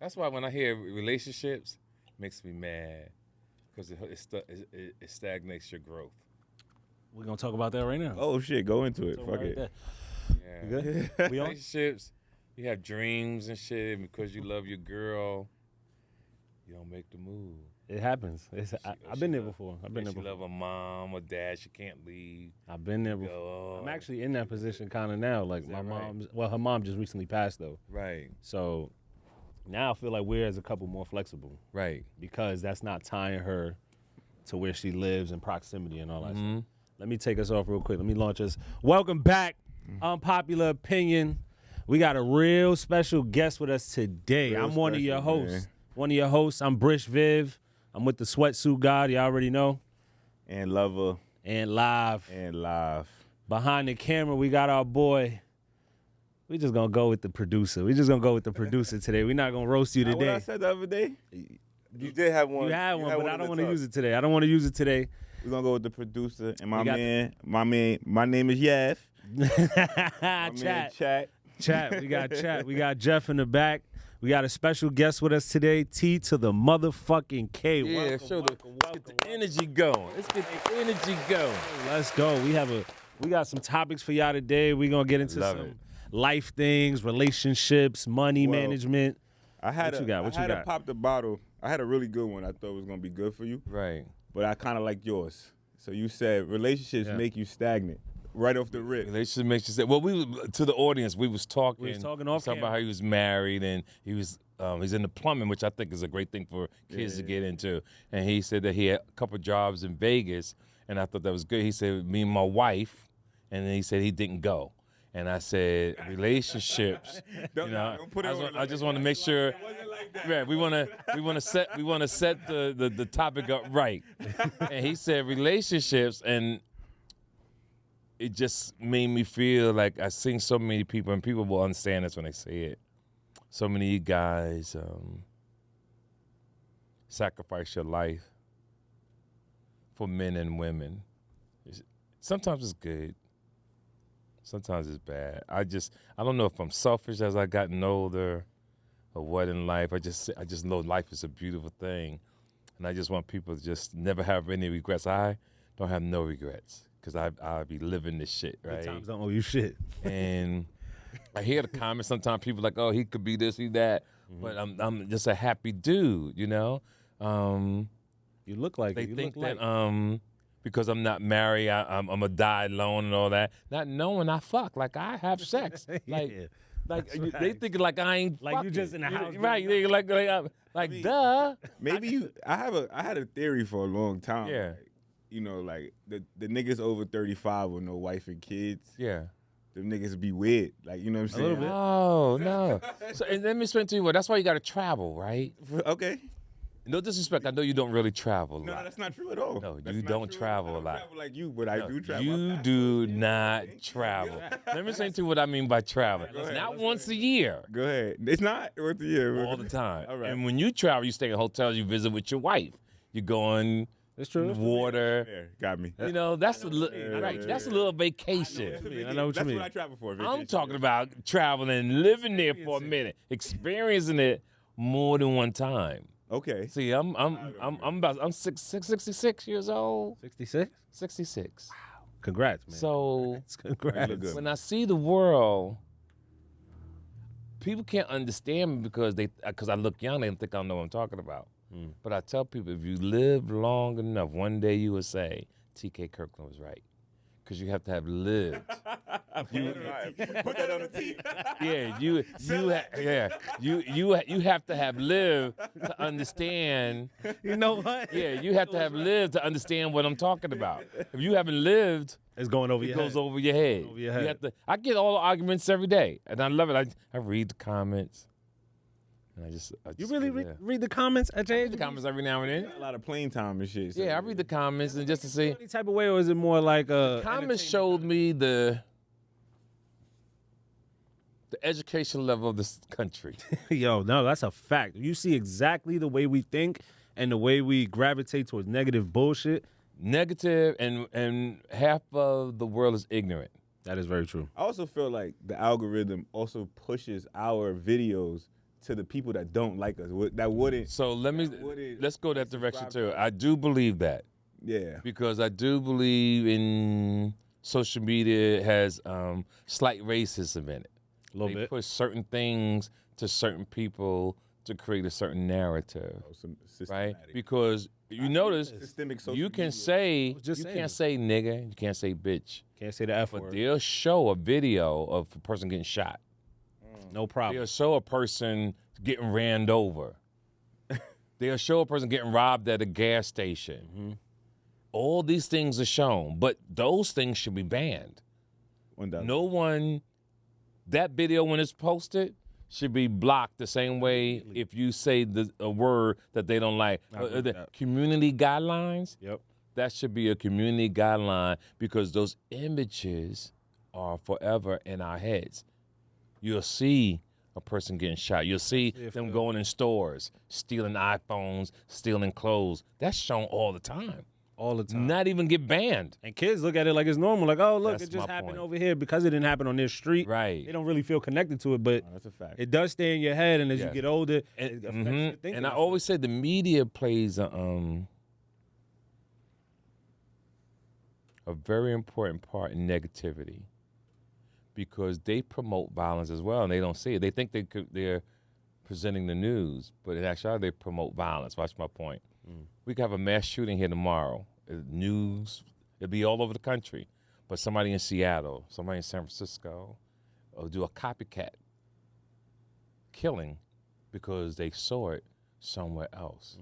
That's why when I hear relationships, it makes me mad because it stagnates your growth. We're gonna talk about that right now. Oh shit, go into it. So Fuck right it. there. Yeah. You good? We on? Relationships, you have dreams and shit, and because you love your girl, you don't make the move. It happens. I've been there before. I've been there She before. love her mom or dad. She can't leave. I've been there before. I'm actually in that position kind of now. Like my mom's. Well, her mom just recently passed though. Right. So now I feel like we're as a couple more flexible. Right. Because that's not tying her to where she lives and proximity and all that Mm-hmm. stuff. Let me take us off real quick. Let me launch us. Welcome back, Unpopular Opinion. We got a real special guest with us today. Real I'm one of your special, hosts. man. One of your hosts. I'm Brish Viv. I'm with the Sweatsuit God. You already know. And lover And live. and live. Behind the camera, we got our boy. We just gonna go with the producer. We just gonna go with the producer today. We're not gonna roast you What I today. said the other day? You did have one. You had one, but I don't want to use it. it today. I don't want to use it today. We're gonna go with the producer and my got man. My name is Yav. My man Chat. Chat. We got Chat. We got Jeff in the back. We got a special guest with us today. T to the motherfucking K. Yeah, Welcome, let's get the energy going. Let's get the energy going. Let's go. We got some topics for y'all today. We're gonna get into Love some it. life things, relationships, money Well, management. I had What you got? What I you had got? to pop the bottle. I had a really good one. I thought was gonna be good for you, Right. but I kind of like yours. So you said relationships make you stagnant right off the rip. Relationship makes you say. Well, to the audience, we was talking. We was talking we off talking about camera. how he was married and he's in the plumbing, which I think is a great thing for kids to get into. And he said that he had a couple jobs in Vegas, and I thought that was good. He said me and my wife, and then he said he didn't go. And I said relationships. Don't put it on I just want to make sure. Yeah, we want to set the topic up right. And he said relationships, and it just made me feel like I've seen so many people, and people will understand this when they say it. So many guys sacrifice your life for men and women. Sometimes it's good. Sometimes it's bad. I don't know if I'm selfish as I gotten older or what in life. I just know life is a beautiful thing. And I just want people to just never have any regrets. I don't have no regrets because I'll be living this shit, right? Good times don't owe you shit. And I hear the comments sometimes. People like, "Oh, he could be this, he that," but I'm just a happy dude, you know. You look like They it. You think look like that because I'm not married, I'm a die alone and all that. Not knowing I fuck, like I have sex, like. Yeah. Like That's they right. thinking like I ain't Like you fucking. just in the house right? doing They like duh. Maybe you. I had a theory for a long time. Yeah. Like, you know, like the niggas over 35 with no wife and kids. Yeah. Them niggas be weird. Like, you know what I'm saying? little bit. Oh no. So and let me explain to you what. That's why you got to travel, right? Okay. No disrespect. I know you don't really travel a No, lot. that's not true at all. No, That's you not don't true. travel I a don't lot. travel like you, but I No, do travel. you do not travel. Let me explain to you what I mean by travel. Go ahead. Not once a year, Go ahead. It's not once a year. all the time. All right. And when you travel, you stay in hotels, you visit with your wife. You go on It's true. water. There, got me. You know, that's a right. yeah, That's a little vacation. I know what you That's mean. what I travel for. I'm vacation. talking about traveling, living there for a minute, experiencing it more than one time. Okay. See, I'm 66 years old. 66? 66. Congrats, man. So Congrats. look good. when I see the world, people can't understand me because I look young. They don't think I know what I'm talking about. But I tell people, if you live long enough, one day you will say, TK Kirkland was right. Because you have to have lived. Put that on the tee. Yeah, you have to have lived to understand. You know what? Yeah, you have to have lived to understand what I'm talking about. If you haven't lived, It's going over it your goes head. over your head. Over your You head. have to. I get all the arguments every day, and I love it. I read the comments, and I just You really yeah. read the comments at your I age? read the comments every now and then. A lot of plane time and shit. so- Yeah, I read the comments and just to see. Any type of way, or is it more like a Comments showed me the education level of this country. Yo, no, that's a fact. You see exactly the way we think and the way we gravitate towards negative bullshit. Negative, and half of the world is ignorant. That is very true. I also feel like the algorithm also pushes our videos to the people that don't like us? That wouldn't. So let's go that direction too. I do believe that. Yeah. Because I do believe in social media has slight racism in it. A little They bit. push certain things to certain people to create a certain narrative, right? Because you notice you can say can't say nigga, you can't say bitch, Can't say the F but word. they'll show a video of a person getting shot. No problem. They'll show a person getting ran over. They'll show a person getting robbed at a gas station. Mm-hmm. All these things are shown, but those things should be banned. No one, that video when it's posted should be blocked the same way if you say a word that they don't like. Community guidelines, Yep. that should be a community guideline because those images are forever in our heads. You'll see a person getting shot. You'll see them going in stores, stealing iPhones, stealing clothes. That's shown all the time. All the time. Not even get banned. And kids look at it like it's normal. Like, oh, look, That's it just my happened point. over here because it didn't happen on this street. Right. They don't really feel connected to it, but That's a fact. it does stay in your head. And as you Yes. get older, it And, affects your thinking. and I always say the media plays a very important part in negativity because they promote violence as well, and they don't see it. They think they're presenting the news, but in actuality, they promote violence. Watch my point. We could have a mass shooting here tomorrow. News, it'll be all over the country, but somebody in Seattle, somebody in San Francisco, will do a copycat killing because they saw it somewhere else.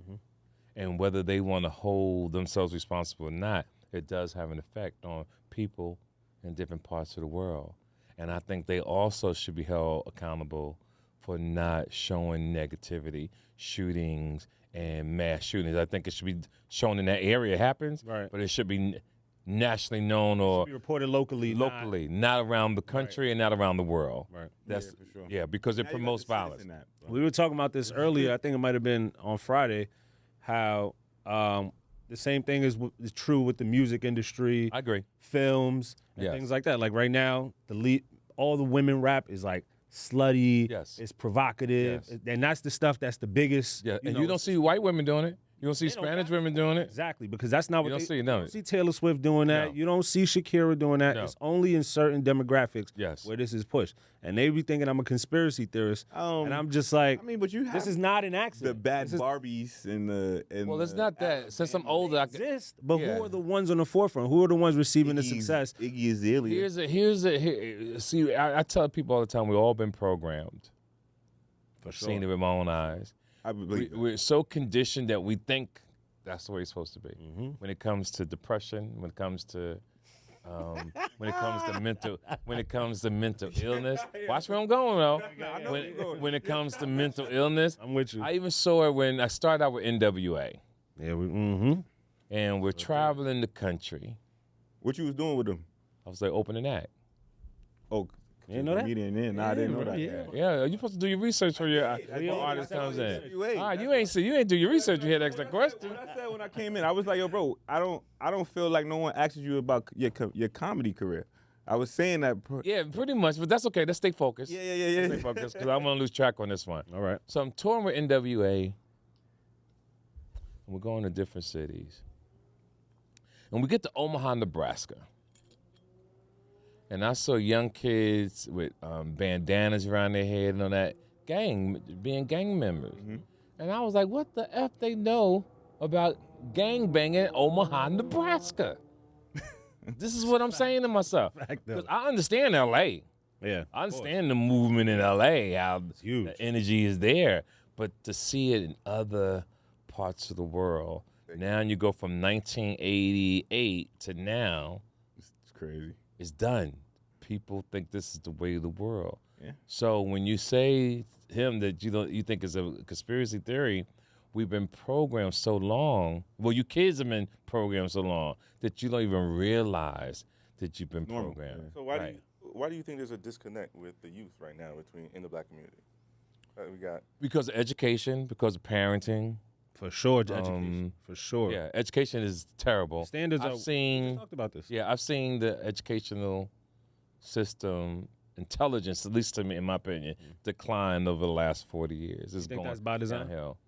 And whether they want to hold themselves responsible or not, it does have an effect on people in different parts of the world. And I think they also should be held accountable for not showing negativity, shootings, and mass shootings. I think it should be shown in that area it happens, Right. but it should be nationally known or be reported locally. not around the country and not around the world. Right. That's for sure. yeah, because it Now you got promotes the sense violence. in that. We were talking about this earlier. I think it might have been on Friday, how the same thing is true with the music industry, I agree. films, and Yes. things like that. Like right now, all the women rap is like slutty. Yes. It's provocative, Yes. and that's the stuff that's the biggest. Yeah, and know, you don't see white women doing it. You don't see They don't Spanish got it. women doing it. Exactly, because that's not what don't they, see, you no. don't see Taylor Swift doing that. No. You don't see Shakira doing that. No. It's only in certain demographics Yes. where this is pushed. And they be thinking I'm a conspiracy theorist, and I'm just like, I mean, but you have this is not an the accident. bad This is- Barbies and the. And Well, it's the not that. Since I'm older, I can, exist, but Yeah. who are the ones on the forefront? Who are the ones receiving the success? Iggy Azalea. see, I tell people all the time, we've all been programmed. For I've seen it with my own eyes. I believe that. We're so conditioned that we think that's the way it's supposed to be. Mm-hmm. When it comes to depression, when it comes to mental illness. Watch where I'm going though. When it comes to mental illness, I'm with you. I even saw it when I started out with NWA, Yeah, and we're traveling the country. What you was doing with them? I was like opening act. Oh, You didn't know that? comedian then. Nah, I didn't know that. yeah. Yeah, you're supposed to do your research for your artist comes in. You ain't do your research. You had to ask that question. What I said when I came in, I was like, yo, bro, I don't feel like no one asks you about your comedy career. I was saying that. Yeah, pretty much, but that's okay. Let's stay focused. Yeah. Stay focused because I'm gonna lose track on this one. All right. So I'm touring with NWA, and we're going to different cities, and we get to Omaha, Nebraska. And I saw young kids with bandanas around their head and on that being gang members. And I was like, what the F they know about gang banging in Omaha, Nebraska? This is what I'm saying to myself. Because I understand L.A. Yeah. I understand the movement in L.A., how huge. the energy is there. But to see it in other parts of the world, now you go from 1988 to now, It's crazy. it's done. People think this is the way of the world. Yeah. So when you say him that you think is a conspiracy theory, we've been programmed so long. Well, you kids have been programmed so long that you don't even realize that you've been Normal. programmed. So why do you think there's a disconnect with the youth right now in the black community? We got Because of education, because of parenting. For sure, education. For sure. Yeah, education is terrible. Standards I've are. seen. We talked about this. Yeah, I've seen the educational system intelligence, at least to me, in my opinion, declined over the last 40 years. It's think going that's by design? downhill.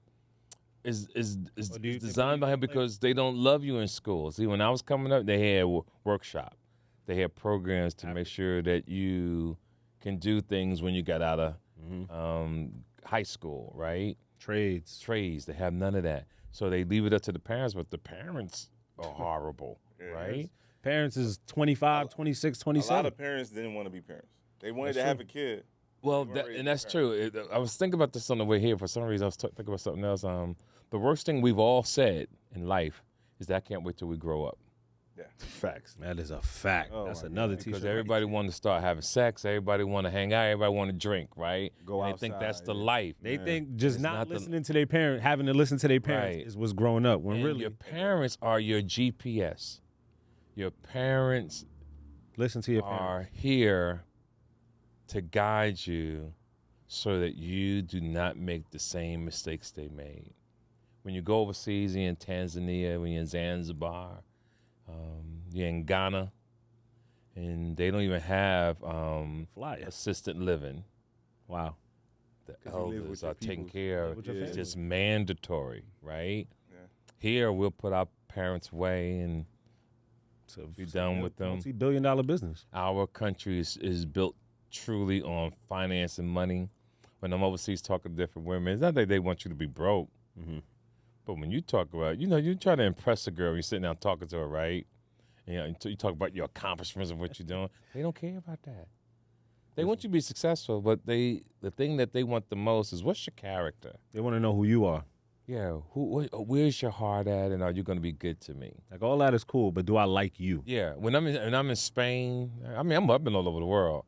Is Or do you think designed by him because they don't love you in school. See, when I was coming up, they had workshop. They had programs to make sure that you can do things when you got out of high school, right? Trades. They have none of that. So they leave it up to the parents, but the parents are horrible, right? Parents is 25, 26, A 27. lot of parents didn't want to be parents. They wanted to have a kid. Well, They weren't ready and to that's be true. I was thinking about this on the way here. For some reason, I was thinking about something else. The worst thing we've all said in life is that I can't wait till we grow up. Yeah. Facts. That is a fact. Oh That's my another God. Because t-shirt. everybody want to start having sex, everybody want to hang out, everybody want to drink, right? Go and they think that's outside, the yeah. life. They Man. think just It's not not the- listening to their parents, having to listen to their parents Right. is what's growing up. When And really, your parents are your GPS. Your parents listen to your parents. are here to guide you so that you do not make the same mistakes they made. When you go overseas, you're in Tanzania, when you're in Zanzibar, you're in Ghana, and they don't even have Fly. assisted living. Wow. The 'Cause you live elders with are your taken peoples. care of. With your It's family. just mandatory, right? Yeah. Here, we'll put our parents away and So be done with them. Multi-billion-dollar business. Our country is built truly on finance and money. When I'm overseas talking to different women, it's not that they want you to be broke. But when you talk about, you try to impress a girl, you're sitting down talking to her, right? You talk about your accomplishments and what you're doing. They don't care about that. They want you to be successful, but the thing that they want the most is, what's your character? They want to know who you are. Yeah, where's your heart at, and are you going to be good to me? Like, all that is cool, but do I like you? Yeah, when I'm in Spain, I've been all over the world.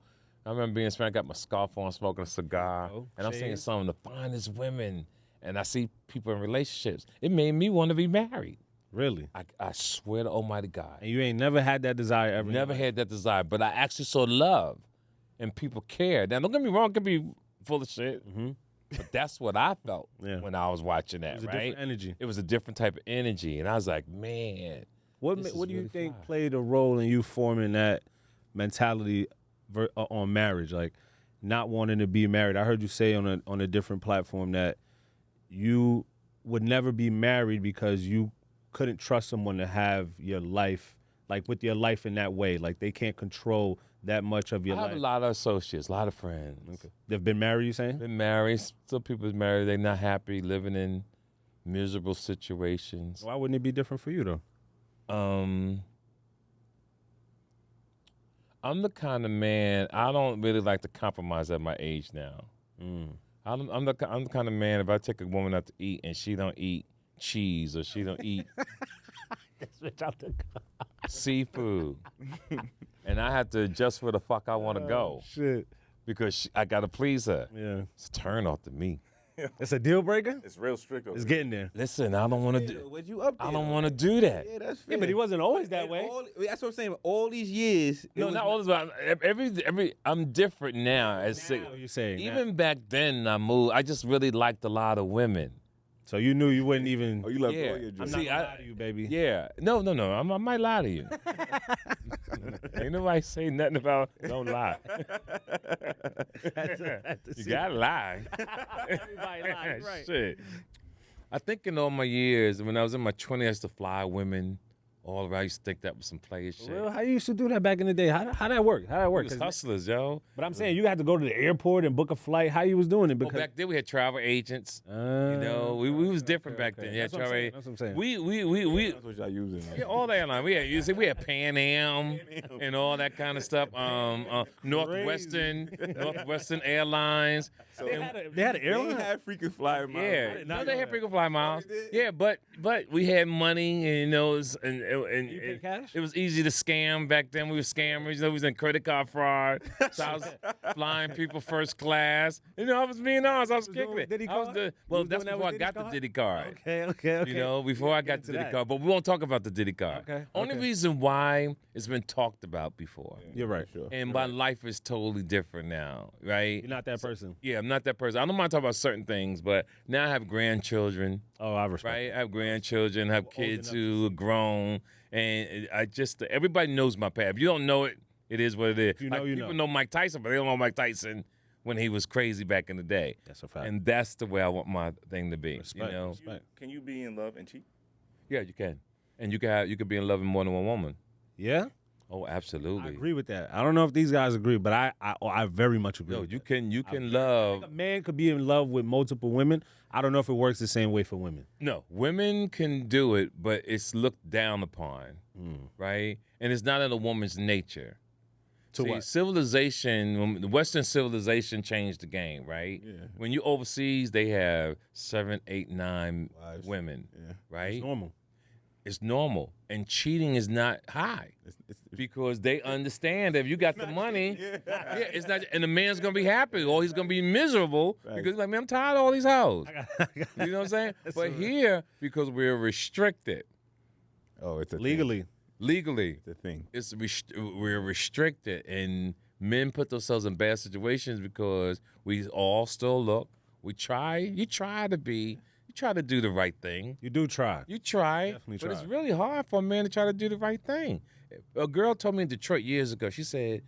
I remember being in Spain, I got my scarf on, smoking a cigar, and I'm seeing shades. some of the finest women, and I see people in relationships. It made me want to be married. Really? I swear to Almighty God. And you ain't never had that desire ever? in Never your life? had that desire, but I actually saw love, and people cared. Now, don't get me wrong, it could be full of shit, but that's what I felt Yeah. when I was watching that, It was a right? different energy. It was a different type of energy, and I was like, man. What This is do you really think fly. played a role in you forming that mentality on marriage, like not wanting to be married? I heard you say on a different platform that you would never be married because you couldn't trust someone to have your life, like with your life in that way. Like they can't control that much of your I have life. a lot of associates, a lot of friends. Okay. They've been married, you saying? Been married. Some people's married. They're not happy, living in miserable situations. Why wouldn't it be different for you though? I'm the kind of man, I don't really like to compromise at my age now. I'm the kind of man, if I take a woman out to eat and she don't eat cheese or she don't eat seafood, and I have to adjust where the fuck I want to go Shit. because I got to please her. Yeah. It's a turn off to me. It's a deal breaker? It's real strict over It's there. getting there. Listen, I don't want to do. What you up there? I don't want to do that. Yeah, that's fair. Yeah, but he wasn't always that way. That's what I'm saying. All these years. No, not all this. Every I'm different now. As Now you're saying that. even back then, I moved. I just really liked a lot of women. So you knew you wouldn't even. Oh, you love Yeah. all your I'm dreams. not See, gonna I- lie to you, baby. Yeah. No. I might lie to you. Ain't nobody say nothing about don't lie. You gotta lie. Everybody lies, right. Shit. I think in all my years, when I was in my 20s, I used to fly women all around. I used to think that was some player shit. Well, how you used to do that back in the day? How that work? How that We work? was 'Cause- hustlers, yo. But I'm saying you had to go to the airport and book a flight. How you was doing it? Well, Because back then we had travel agents. You know, we was different back then. Yeah, That's what I'm travel saying. agents. That's what I'm saying. We That's what y'all using. yeah, all the airlines. We had Pan Am and all that kind of stuff. Northwestern Airlines. So They had an They airline. ain't had freaking flyer miles. Yeah, did no, not they know had that. frequent flyer miles. they did? Yeah, but we had money, and and You pay cash? it was easy to scam back then. We were scammers. We was in credit card fraud. So I was flying people first class. I was being honest. I was kicking doing it. Diddy I was card? the, You well, was that's doing that before I with got Diddy's the Diddy card. Okay. Before I got into the Diddy that. card. But we won't talk about the Diddy card. Okay, Only okay. reason why it's been talked about before. You're right. Sure. And my life is totally different now, right? You're not that person. Yeah, I'm not that person. I don't mind talking about certain things, but now I have grandchildren, Oh, I respect. right? I have grandchildren, I have kids enough who are grown, and I just everybody knows my path. If you don't know it, It is what it is. you know, like, you people know. know Mike Tyson, but they don't know Mike Tyson when he was crazy back in the day. That's a fact. And that's the way I want my thing to be. Respect, you know? respect. Can you be in love and cheat? Yeah, you can. And you can be in love with more than one woman. Yeah, Oh, absolutely. I agree with that. I don't know if these guys agree, but I very much agree. No, with you that. can I love. think a man could be in love with multiple women. I don't know if it works the same way for women. No, women can do it, but it's looked down upon, right? And it's not in a woman's nature. To See, what? civilization, the Western civilization changed the game, right? Yeah. When you overseas, they have 7, 8, 9 Wives. women, Yeah. right? It's normal. It's normal. And cheating is not high It's because they understand that if you got the money, Yeah. it's not, and the man's gonna be happy or he's gonna be miserable Right. because like, man, I'm tired of all these hoes. You know what I'm saying? But here, because we're restricted Oh, it's a Legally. legally, Thing. It's a thing. we're restricted, and men put themselves in bad situations because we all still look. You try to do the right thing. You do try. You try, Definitely but it's try. really hard for a man to try to do the right thing. A girl told me in Detroit years ago, she said,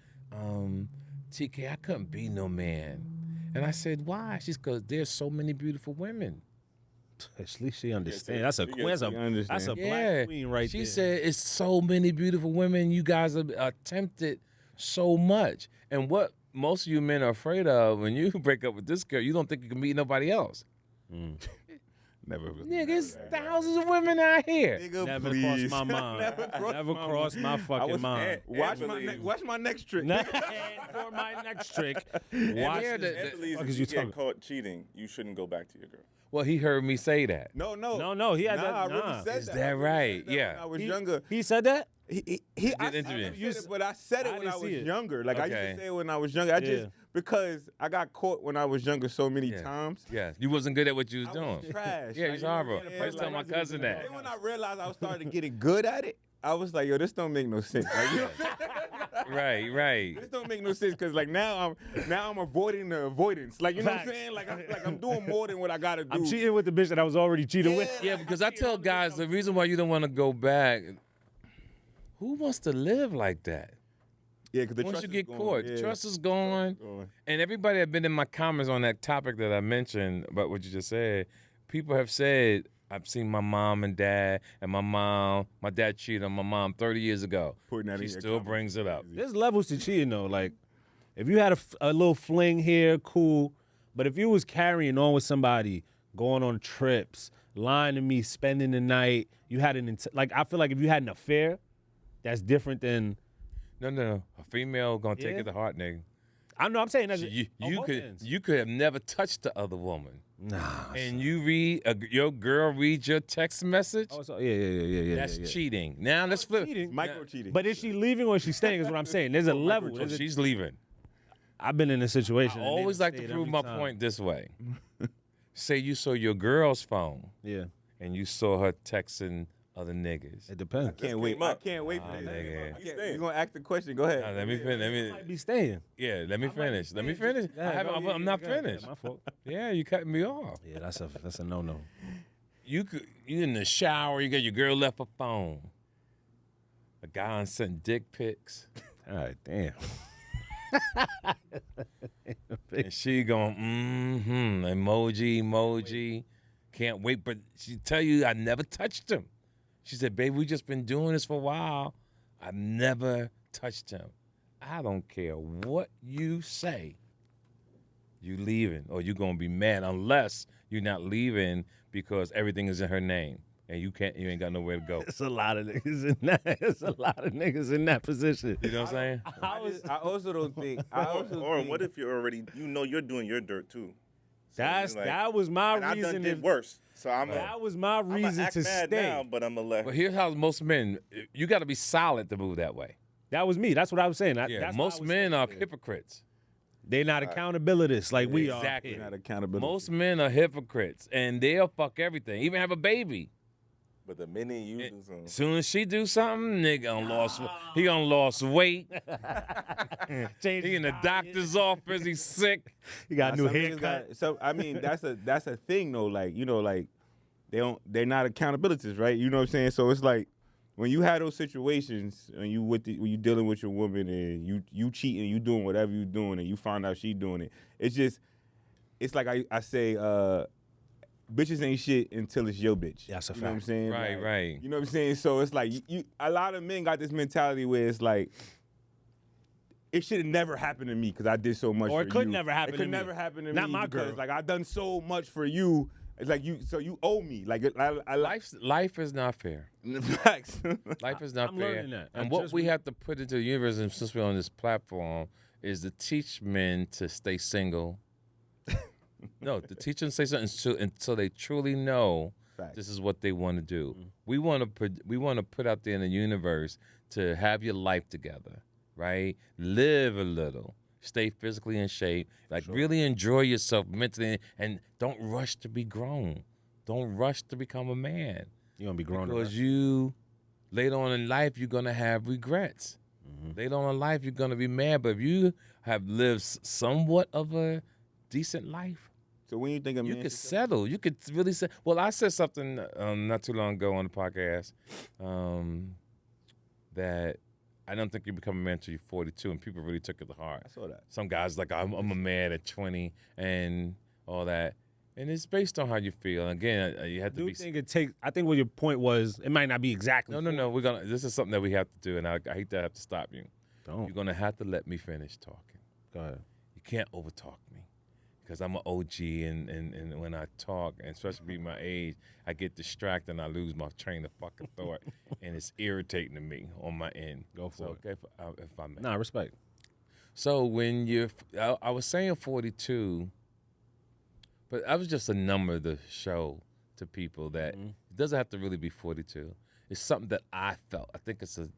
TK, I couldn't be no man. And I said, why? She's because there's so many beautiful women. At least she understands. Yeah, That's a she queen. That's a, she understand. that's a Yeah. black queen right She there. said, it's so many beautiful women. You guys are tempted so much. And what most of you men are afraid of, when you break up with this girl, you don't think you can meet nobody else. Never really. Nigga, there's thousands of women out here. Nigga, Never please. crossed my mind. Never crossed my fucking mind. Watch my next trick. And for my next trick, watch yeah, this. And believes fuck if is you you get talking? caught cheating, you shouldn't go back to your girl. Well, he heard me say that. No. No, he had that. I really Nah. said Is that. that I really right? said that Yeah. When I was younger. He said that? I did interview. never said it, but I said it I when didn't I was see it. younger. Like I Okay. used to say it when I was younger. I Yeah. just because I got caught when I was younger so many Yeah. times. Yeah, you wasn't good at what you was I doing. was trash. Yeah, Like, he's you know what I'm horrible. saying? I used to tell my Like, cousin that. Then when I realized I was starting getting good at it, I was like, yo, this don't make no sense. Like, you know what I'm saying? Right. This don't make no sense because like now I'm avoiding the avoidance. Like you know what I'm Facts. saying? Like I'm doing more than what I gotta do. I'm cheating with the bitch that I was already cheating with. Yeah, because I tell guys the reason why you don't want to go back. Who wants to live like that? Yeah, because the Once trust you is get gone. caught, Yeah. the trust is gone. And everybody that been in my comments on that topic that I mentioned about what you just said, people have said, I've seen my mom and dad, and my dad cheated on my mom 30 years ago. Putting that She in your still comments. brings it up. There's levels to cheating though. Like, if you had a little fling here, cool. But if you was carrying on with somebody, going on trips, lying to me, spending the night, you had like I feel like if you had an affair, that's different than. No. A female gonna take Yeah? it to heart, nigga. I know. I'm saying that's You on both could ends. you could have never touched the other woman, Nah. and you read your girl reads your text message. Oh, so, yeah. That's yeah. cheating. Now let's flip. Cheating. Micro cheating. But is she leaving or is she staying? Is what I'm saying. There's a level. So There's a- she's leaving. I've been in a situation. I and they always done like to stayed prove every my time. point this way. Say you saw your girl's phone Yeah, and you saw her texting other niggas. it depends. can't wait. came I up. can't wait for that. nigga. You're gonna ask the question. Go ahead. Now, let me finish. Might be staying. Let me finish. Let me finish. I'm not finished. My fault. Yeah, you cut me off. Yeah, that's a no. You in the shower. You got your girl left her phone. A guy sent dick pics, All right, damn. and she going emoji. Can't wait, but she tell you I never touched him. She said, "Baby, we just been doing this for a while. I never touched him. I don't care what you say. You leaving, or you gonna be mad unless you're not leaving because everything is in her name and you ain't got nowhere to go. It's a lot of niggas in that. It's a lot of niggas in that position. You know what I'm saying? I also don't think. Or what if you're already, you're doing your dirt too. So That's you're like, that was my and I done reason. did worse. So That was my I'm reason act to mad stay. now, but I'm gonna let. But here's how most men, you got to be solid to move that way. That was me. That's what I was saying. Yeah, That's most why I was men saying. are hypocrites. They not accountabilists like we are. Exactly. here. Not accountability. Most men are hypocrites, and they'll fuck everything, even have a baby. But the minute you do something, As soon as she do something, nigga he done lost weight. Change He in the his diet. doctor's office. He's sick. He got a new Some niggas haircut. got- So I mean, that's a thing though. Like they're not accountabilities, right? You know what I'm saying? So it's like when you have those situations, when you dealing with your woman and you cheating, you doing whatever you doing, and you find out she doing it, it's like I say, bitches ain't shit until it's your bitch. That's a You know what I'm fact. saying? Right, Like, right. You know what I'm saying? So it's like a lot of men got this mentality where it's like, it should have never happened to me because I did so much for you. Or it could never happen to It could me. never happen to Not me my because, girl. like, I done so much for you. It's like so you owe me. Like, I Life is not fair. facts. Life is not I'm fair. learning that. And I what just we re- have to put into the universe, and since we're on this platform, is to teach men to stay single. No, to teach them to stay single until they truly know Facts. this is what they want to do. We want to put out there in the universe to have your life together, right? Live a little. Stay physically in shape. Like really enjoy yourself mentally, and don't rush to be grown. Don't rush to become a man. You're gonna be grown up. Because you, later on in life, you're going to have regrets. Later on in life, you're going to be mad. But if you have lived somewhat of a decent life, So when you think of you men, could settle. You could really say, well, I said something not too long ago on the podcast that I don't think you become a man until you're 42, and people really took it to heart. I saw that. Some guys like, I'm a man at 20 and all that. And it's based on how you feel. Again, you have I to do be. think it takes. I think what your point was, it might not be exactly. No. This is something that we have to do, and I hate to have to stop you. Don't. You're gonna have to let me finish talking. Go ahead. You can't overtalk me, because I'm an OG, and when I talk, and especially being my age, I get distracted and I lose my train of fucking thought, and it's irritating to me on my end. Go for it. Okay, if I may. Nah, respect. So when I was saying 42, but I was just a number to show to people that it doesn't have to really be 42. It's something that I felt. I think it's an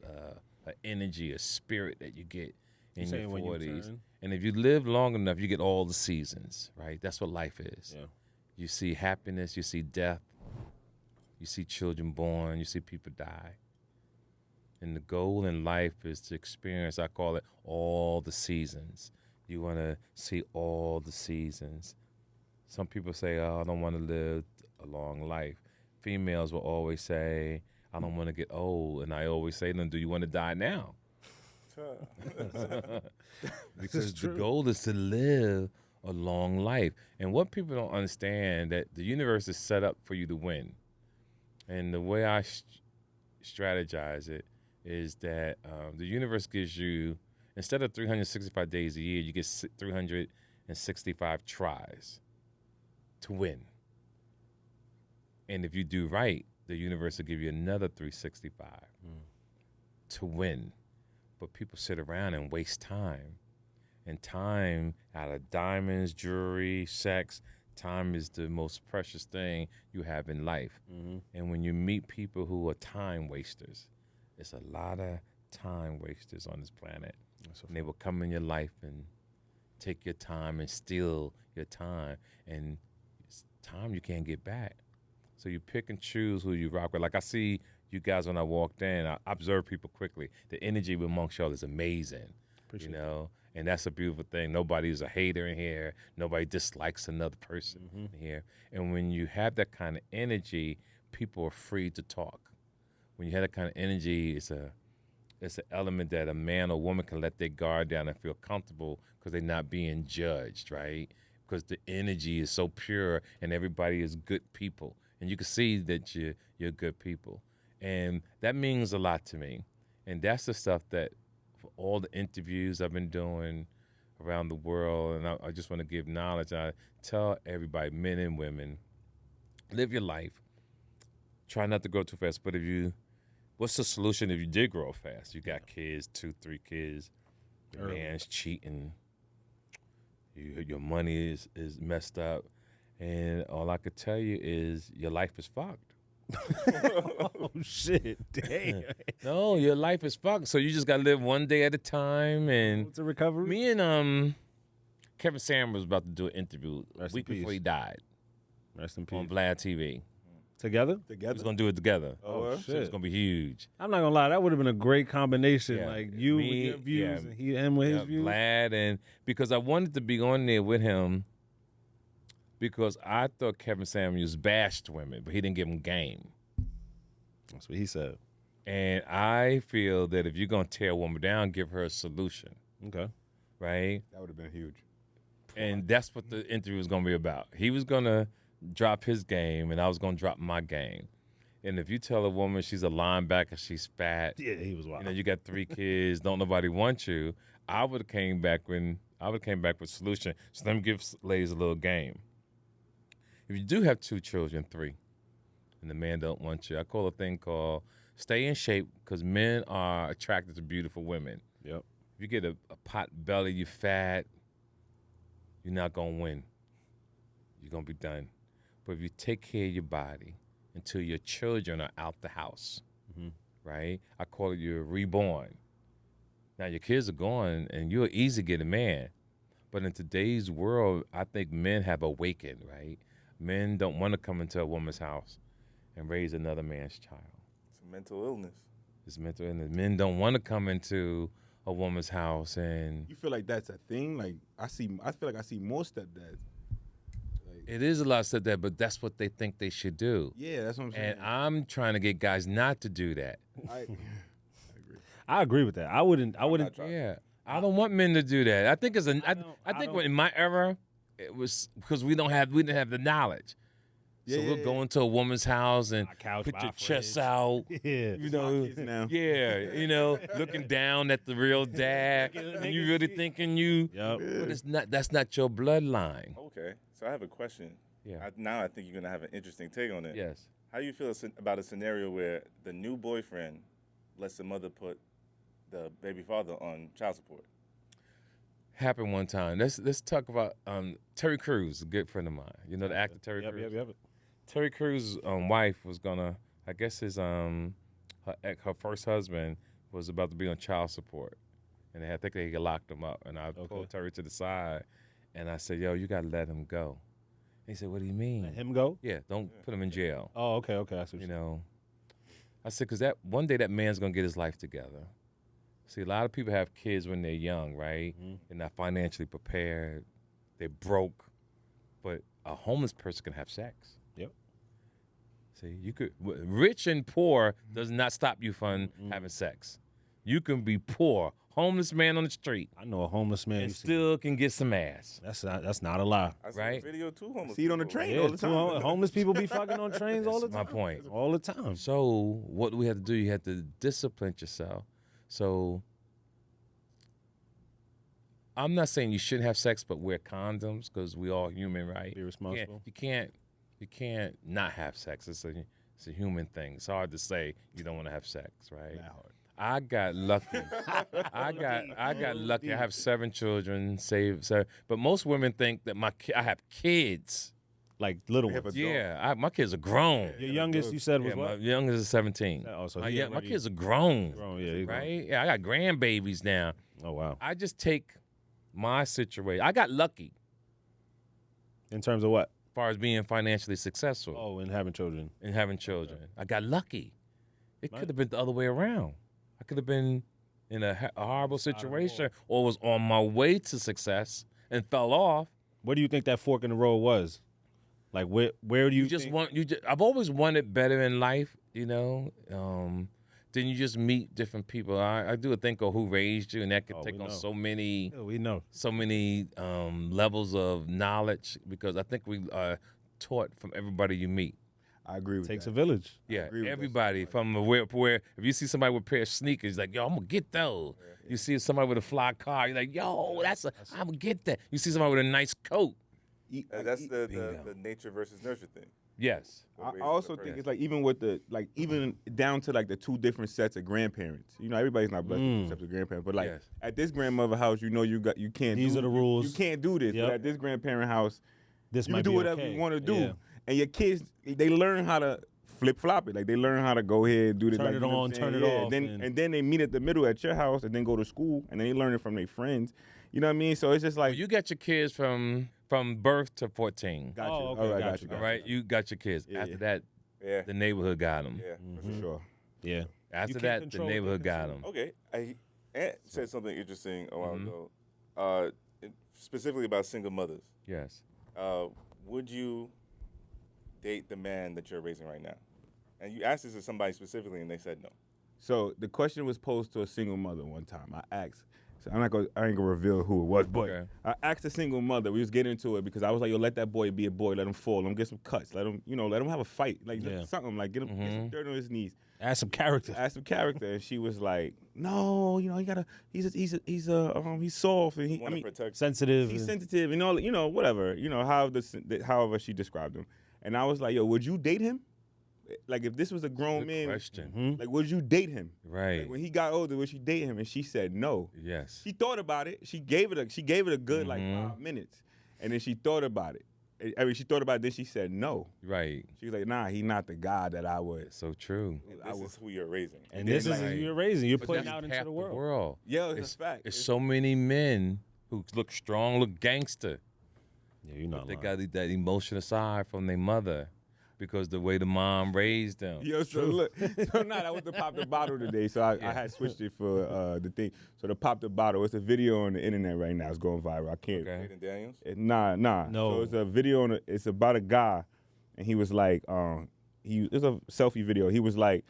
energy, a spirit that you get in your 40s. And if you live long enough, you get all the seasons, right? That's what life is. Yeah. You see happiness, you see death, you see children born, you see people die. And the goal in life is to experience, I call it, all the seasons. You want to see all the seasons. Some people say, oh, I don't want to live a long life. Females will always say, I don't want to get old. And I always say to them, do you want to die now? Because the goal is to live a long life. And what people don't understand, that the universe is set up for you to win. And the way I strategize it is that the universe gives you, instead of 365 days a year, you get 365 tries to win. And if you do right, the universe will give you another 365 to win. But people sit around and waste time. And time, out of diamonds, jewelry, sex, time is the most precious thing you have in life. And when you meet people who are time wasters, it's a lot of time wasters on this planet. And they will come in your life and take your time and steal your time. And it's time you can't get back. So you pick and choose who you rock with. Like I see you guys when I walked in, I observe people quickly. The energy amongst y'all is amazing. Appreciate you know, and that's a beautiful thing. Nobody's a hater in here. Nobody dislikes another person in here. And when you have that kind of energy, people are free to talk. When you have that kind of energy, it's an element that a man or woman can let their guard down and feel comfortable because they're not being judged, right? Because the energy is so pure and everybody is good people. And you can see that you're good people. And that means a lot to me. And that's the stuff that, for all the interviews I've been doing around the world, and I just want to give knowledge. I tell everybody, men and women, live your life. Try not to grow too fast. But what's the solution if you did grow fast? You got kids, 2, 3 kids. Your man's cheating. Your money is messed up. And all I could tell you is your life is fucked. Oh, shit. Damn. No, your life is fucked. So you just got to live one day at a time. And What's a recovery? me and Kevin Samuels was about to do an interview a Rest in week before peace. he died Rest in on peace. Vlad TV. Together? We was going to do it together. Oh, So it's going to be huge. I'm not gonna lie, that would have been a great combination. Yeah. Like you with Me, your views yeah. and him with his Yeah, views. Vlad, and because I wanted to be on there with him because I thought Kevin Samuels bashed women, but he didn't give them game. That's what he said. And I feel that if you're gonna tear a woman down, give her a solution, Okay. right? That would have been huge. And that's what the interview was gonna be about. He was gonna drop his game, and I was gonna drop my game. And if you tell a woman she's a linebacker, she's fat, Yeah, he was wild. you know, you got 3 kids, don't nobody want you, I would have came back with solution. So let me give ladies a little game. If you do have 2 children, 3, and the man don't want you, I call a thing called stay in shape, because men are attracted to beautiful women. Yep. If you get a pot belly, you fat, you're not gonna win. You're gonna be done. But if you take care of your body until your children are out the house, right? I call it your reborn. Now your kids are gone, and you're easy to get a man. But in today's world, I think men have awakened, right? Men don't want to come into a woman's house and raise another man's child. It's a mental illness. It's mental illness. Men don't want to come into a woman's house and You feel like that's a thing? Like I feel like I see more stepdads. it is a lot of stuff that, but that's what they think they should do. Yeah, that's what I'm saying. And I'm trying to get guys not to do that. I agree. I agree with that. I wouldn't. Yeah, I don't want men to do that. I think it's a. I think don't- in my era, it was because we didn't have the knowledge. So we'll go into a woman's house and My couch, put my your chest fridge. out. Yeah. You know, kids now. yeah, you know, looking down at the real dad, and you really thinking you, Yep. but it's not. That's not your bloodline. Okay, so I have a question. Yeah. Now I think you're gonna have an interesting take on it. Yes. How do you feel about a scenario where the new boyfriend lets the mother put the baby father on child support? Happened one time. Let's talk about Terry Crews, a good friend of mine. You know the actor Terry Yep. Crews. Yep. Terry Crews' wife was gonna, I guess his her first husband was about to be on child support, and I think they locked him up. And I pulled Terry to the side, and I said, "Yo, you gotta let him go." And he said, "What do you mean?" Let him go. Yeah, don't put him in jail. Oh, okay. I see what You know, I said, because that one day that man's gonna get his life together. See, a lot of people have kids when they're young, right? They're not financially prepared. They're broke, but a homeless person can have sex. Yep. See, you could rich and poor does not stop you from having sex. You can be poor, homeless man on the street, I know a homeless man. and used to- still can get some ass. That's not a lie. I saw Right. a video too. Homeless See it on the people. train Yeah, all the time. homeless people be fucking on trains all the That's time. my point. All the time. So what do we have to do? You have to discipline yourself. So I'm not saying you shouldn't have sex, but wear condoms because we all human, right? Be responsible. You can't not have sex. It's a human thing. It's hard to say you don't want to have sex, right? I got lucky. I got lucky. I have 7 children, but most women think that I have kids. Like little have ones. a- Yeah, my kids are grown. Your youngest, you said, was Yeah, my what? youngest is 17. Oh, so my, he yeah, my already- kids are grown, Grown, yeah, he grown. right? Yeah, I got grandbabies now. Oh wow. I just take my situation. I got lucky In terms of what? as far as being financially successful Oh, and having children. and having children. I got lucky. It Right. could have been the other way around. I could have been in a horrible Side of the situation or was on my way to success and fell off. Where do you think that fork in the road was? Like where do you, You just think- want I've always wanted better in life, you know. Then you just meet different people. I do a thing called Who Raised You, and that could Oh, take we on know. so many Yeah, we know. levels of knowledge because I think we are taught from everybody you meet. I agree with Takes that. a village. Yeah, agree with that. everybody from where if you see somebody with a pair of sneakers, like, yo, I'm gonna get those. You see somebody with a fly car, you're like, yo, I'm gonna get that. You see somebody with a nice coat. That's the Bingo. nature versus nurture thing. Yes. I also think it's like even with even down to like the 2 different sets of grandparents. You know, everybody's not blessed with 2 sets of grandparents, but like Yes. at this grandmother house, you know you can't. These do, are the rules. You can't do this. Yep. But at this grandparent house, This you might can do be whatever okay. you want to do, Yeah. and your kids they learn how to flip flop it. Like they learn how to go ahead and do this. Turn like, it you know what on, I'm turn saying? it Yeah, off, and then they meet at the middle at your house, and then go to school, and then they learn it from their friends. You know what I mean? So it's just like You got your kids from birth to 14. got you. Oh, okay, All right, got got you, you. All right, you got your kids. Yeah, After yeah. that, Yeah. the neighborhood got them. Yeah. For sure. Yeah. After can't that, control the what they neighborhood got them. Okay. Ant said something interesting a while Mm-hmm. ago, specifically about single mothers. Yes. Would you date the man that you're raising right now? And you asked this to somebody specifically, and they said no. So the question was posed to a single mother one time. I asked, so I ain't gonna reveal who it was, but Okay. I asked a single mother. We was getting into it because I was like, yo, let that boy be a boy. Let him fall. Let him get some cuts. Let him, let him have a fight. Like something. Like get some dirt on his knees. Add some character. Add some character. And she was like, no, he gotta. He's soft and Want to protect. Sensitive. he's sensitive and all. Whatever. However she described him. And I was like, yo, would you date him? Like if this was a grown Good man, question. like would you date him? Right. Like, when he got older, would she date him? And she said no. Yes. She thought about it. She gave it a good like 5 minutes, and then she thought about it. I mean, she thought about it. Then she said no. Right. She was like, nah, he's not the guy that I would. So true. This is who you're raising. And this is who you're raising. You're But putting that's out into half the world. Yeah, it's a fact. There's so many men who look strong, look gangster. Yeah, you're not They lying. got that emotional side from their mother because the way the mom raised them. Yo, so look, that was the Pop the Bottle today. So I had switched it for the thing. So the Pop the Bottle, it's a video on the internet right now. It's going viral. I can't. Okay. Nathan Daniels? Nah. No. So it's a video it's about a guy, and he was like, it's a selfie video. He was like,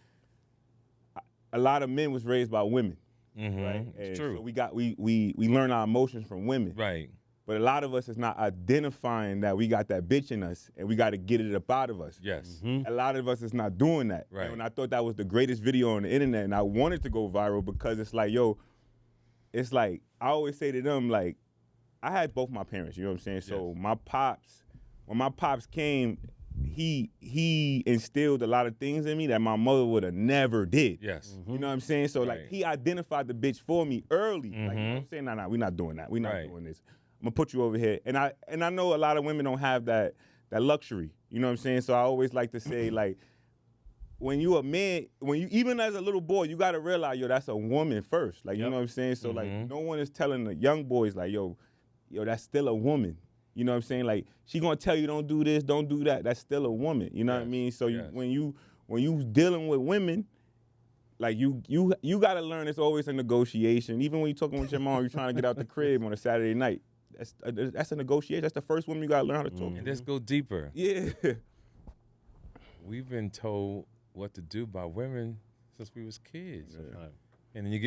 a lot of men was raised by women, Mm-hmm. right? It's And true. So we learn our emotions from women. Right. But a lot of us is not identifying that we got that bitch in us and we got to get it up out of us. Yes. A lot of us is not doing that. Right. And I thought that was the greatest video on the internet, and I wanted to go viral because it's like, yo, it's like, I always say to them, like, I had both my parents, you know what I'm saying? So when my pops came, he instilled a lot of things in me that my mother would have never did. Yes. You know what I'm saying? So like Right. he identified the bitch for me early. Like, you know what I'm saying? Nah, we're not doing that. We're not Right. doing this. I'm gonna put you over here. And I know a lot of women don't have that luxury. You know what I'm saying? So I always like to say, like, when you a man, even as a little boy, you gotta realize, yo, that's a woman first. Like, you know what I'm saying? So like no one is telling the young boys like, yo, that's still a woman. You know what I'm saying? Like, she gonna tell you don't do this, don't do that. That's still a woman. You know what I Yes, mean? So yes. when you dealing with women, like you gotta learn it's always a negotiation. Even when you talking with your mom, you're trying to get out the crib on a Saturday night. That's a negotiation. That's the first woman you gotta learn how to talk to. And let's go deeper. Yeah. We've been told what to do by women since we was kids. Right. And then you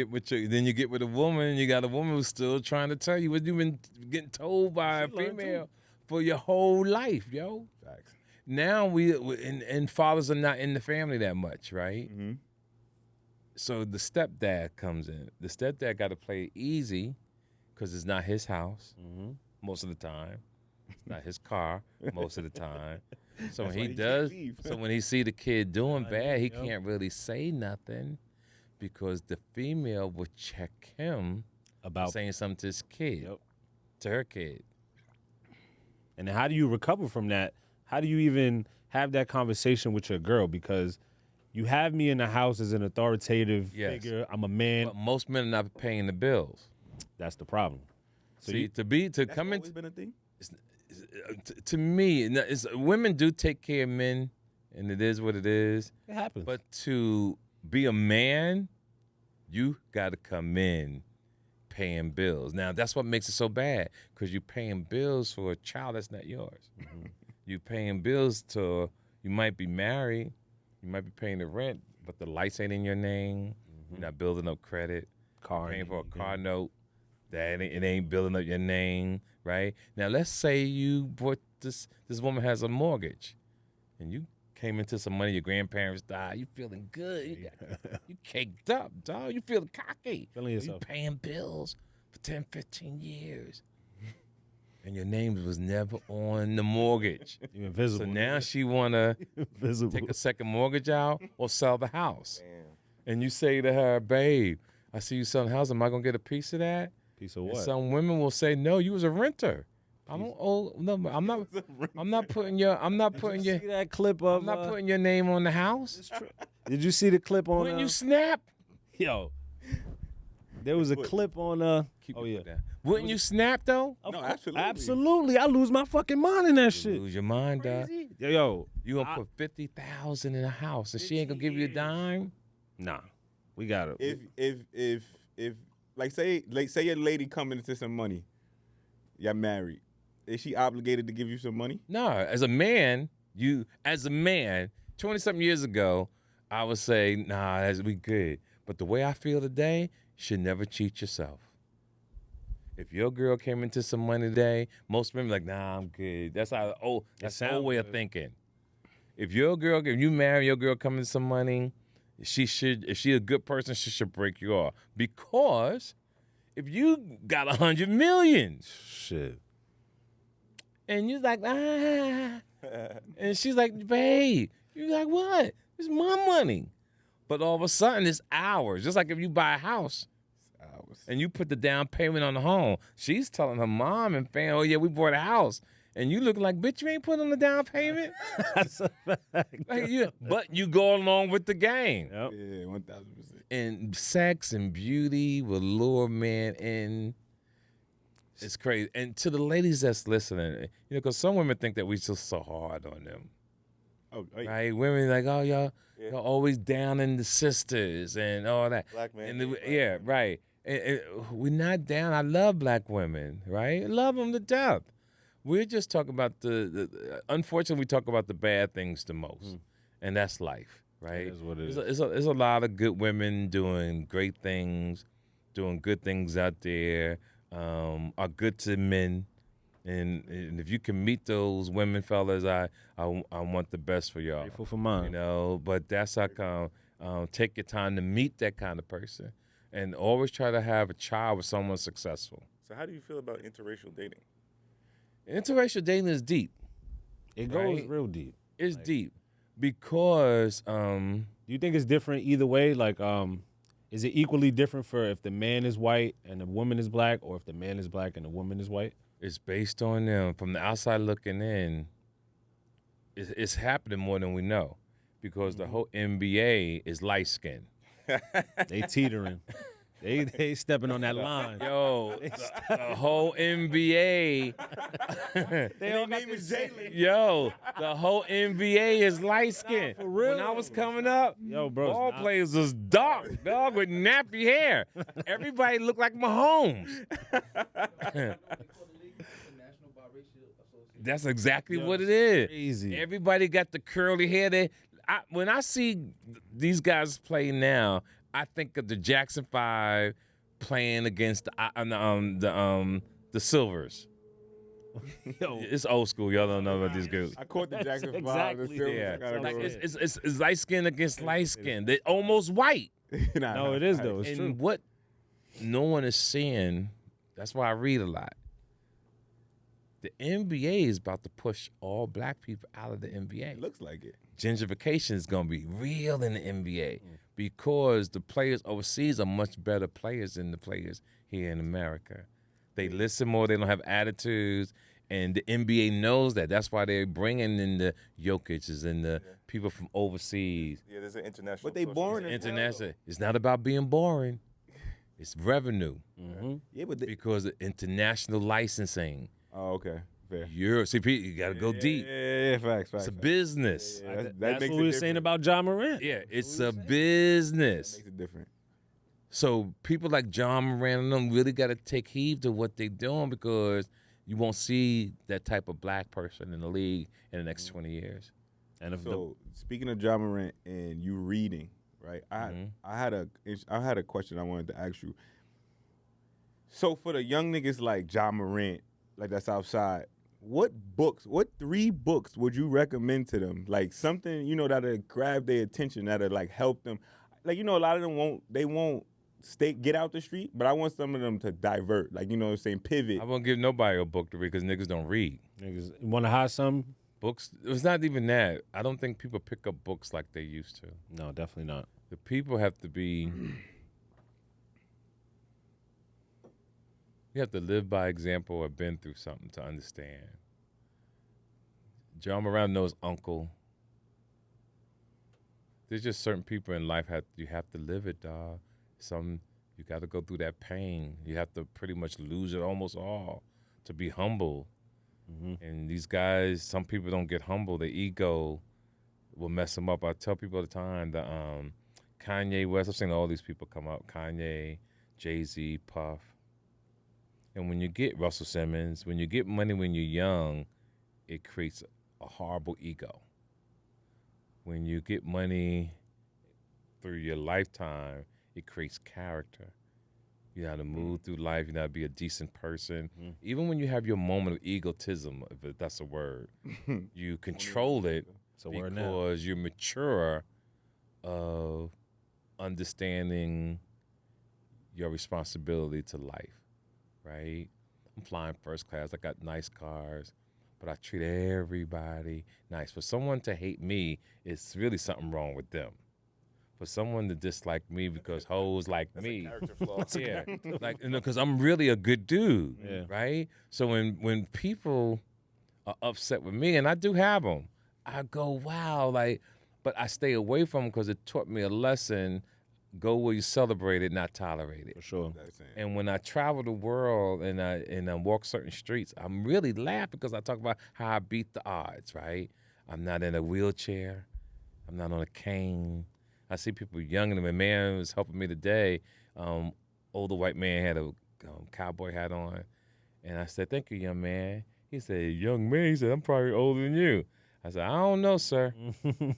get with a woman, and you got a woman who's still trying to tell you what you've been getting told by a female for your whole life, yo. Facts. Now and fathers are not in the family that much, right? Mm-hmm. So the stepdad comes in. The stepdad got to play easy because it's not his house most of the time. It's not his car most of the time. So when why he he does, can't leave. so when he see the kid doing bad, he can't really say nothing because the female will check him About saying something to his kid, Yep. to her kid. And how do you recover from that? How do you even have that conversation with your girl? Because you have me in the house as an authoritative Yes. figure. I'm a man. But most men are not paying the bills. That's the problem. So See, you, to That's come always into been a thing. to me, women do take care of men, and it is what it is. it happens. But to be a man, you got to come in paying bills. Now, that's what makes it so bad, because you're paying bills for a child that's not yours. You're paying bills you might be married, you might be paying the rent, but the lights ain't in your name. You're not building up credit. Car Paying for a ain't- car note. It ain't building up your name, right? Now, let's say you bought this woman has a mortgage, and you came into some money, your grandparents died, you feeling good, you caked up, dog, you feeling cocky. Feeling You yourself. paying bills for 10, 15 years, and your name was never on the mortgage. You invisible. So now she want to invisible. take a second mortgage out or sell the house. Damn. And you say to her, babe, I see you selling the house, am I going to get a piece of that? Piece of And what? some women will say, "No, you was a renter. I don't owe. No, I'm not. I'm not putting your. I'm not putting your. See that clip of? I'm not putting your name on the house. Did you see the clip on? Wouldn't you snap? Yo, there was a clip on. Keep Oh, it yeah. down. Wouldn't you snap though? No, absolutely. Absolutely, I lose my fucking mind in that You shit. lose your mind, dog. Yo, You gonna put 50,000 in a house, and she ain't gonna give you a dime? nah, we got it. If like say your lady coming into some money, y'all married, is she obligated to give you some money? No. As a man, 20-something years ago, I would say, nah, we good. But the way I feel today, you should never cheat yourself. If your girl came into some money today, most women like, nah, I'm good. That's how that's the old way of thinking. If you marry your girl coming into some money, if she a good person, she should break you off. Because if you got 100 million, Shit. and you're like, and she's like, babe, you're like, what? It's my money. But all of a sudden, it's ours. Just like if you buy a house and you put the down payment on the home, she's telling her mom and family, oh, yeah, we bought a house. And you look like, bitch, you ain't put on the down payment? That's a fact. But you go along with the game. Yep. Yeah, 1,000%. And sex and beauty will lure men in. It's crazy. And to the ladies that's listening, because some women think that we just so hard on them. Oh, yeah. Right? Women like, oh, y'all always down in the sisters and all that. Black men. And right. And we're not down. I love black women, right? I love them to death. We're just talking about unfortunately, we talk about the bad things the most, and that's life, right? It is what it is. There's a lot of good women doing great things, doing good things out there, are good to men, and if you can meet those women, fellas, I want the best for y'all. Grateful for mine. But that's how come. Take your time to meet that kind of person, and always try to have a child with someone successful. So how do you feel about interracial dating? Interracial dating is deep. It goes Right? real deep. It's deep because Do you think it's different either way? Like, is it equally different for if the man is white and the woman is black, or if the man is black and the woman is white? it's based on them. From the outside looking in, it's happening more than we know because the whole NBA is light skinned. They teetering. They stepping on that line. Yo, the whole NBA. Their name is Jalen. Yo, the whole NBA is light skinned. for real. When I was coming up, Yo, bro, ball players was dark, dog, with nappy hair. Everybody looked like Mahomes. That's exactly what it is. Crazy. Everybody got the curly hair. When I see these guys play now, I think of the Jackson 5 playing against the Silvers. Yo, It's old school. Y'all don't know about these girls. I caught the Jackson 5. Exactly. The Silvers. Yeah, I gotta like go. it's light skin against light skin. They're almost white. no, it is though. It's And true. what no one is seeing, that's why I read a lot. The NBA is about to push all black people out of the NBA. It looks like it. Gentrification is going to be real in the NBA because the players overseas are much better players than the players here in America. They listen more. They don't have attitudes. And the NBA knows that. That's why they're bringing in the Jokic's and the people from overseas. Yeah, there's an international. But they push. boring as International. It's not about being boring. It's revenue Yeah, but because of international licensing. oh, okay. Fair. You got to go deep. Yeah, facts. It's a business. Yeah, that That's makes what it we were saying different. about John Morant. Yeah, it's a business. Makes it different. So people like John Moran and them really got to take heed to what they're doing because you won't see that type of black person in the league in the next 20 years. And if So speaking of John Morant and you reading, right? I had a question I wanted to ask you. So for the young niggas like John Morant, like that's outside, what 3 books would you recommend to them? Like something, that'll grab their attention, that'll like help them. Like, a lot of them won't get out the street, but I want some of them to divert. Like, what I'm saying, pivot. I won't give nobody a book to read because niggas don't read. niggas want to hide some, Books, it's not even that. I don't think people pick up books like they used to. no, definitely not. The people have to be, you have to live by example or been through something to understand. John Moran knows uncle. There's just certain people in life you have to live it, dog. You got to go through that pain. You have to pretty much lose it almost all to be humble. And these guys, some people don't get humble. Their ego will mess them up. I tell people all the time that Kanye West, I've seen all these people come up, Kanye, Jay-Z, Puff. And when you get Russell Simmons, when you get money when you're young, it creates a horrible ego. When you get money through your lifetime, It creates character. You know how to move through life. You know how to be a decent person. Even when you have your moment of egotism, if that's a word, you control it because you're mature of understanding your responsibility to life, right? I'm flying first class. I got nice cars, but I treat everybody nice. For someone to hate me, it's really something wrong with them. For someone to dislike me because hoes like me, Character flaw. yeah, like because I'm really a good dude, right? So when people are upset with me, and I do have them, I go, wow, like, but I stay away from them because it taught me a lesson. Go where you celebrate it, not tolerate it. For sure. And when I travel the world and I walk certain streets, I'm really laughing because I talk about how I beat the odds, right? I'm not in a wheelchair. I'm not on a cane. I see people younger than me. A man was helping me today. Older white man had a cowboy hat on. And I said, thank you, young man. He said, young man? He said, I'm probably older than you. I said, I don't know, sir.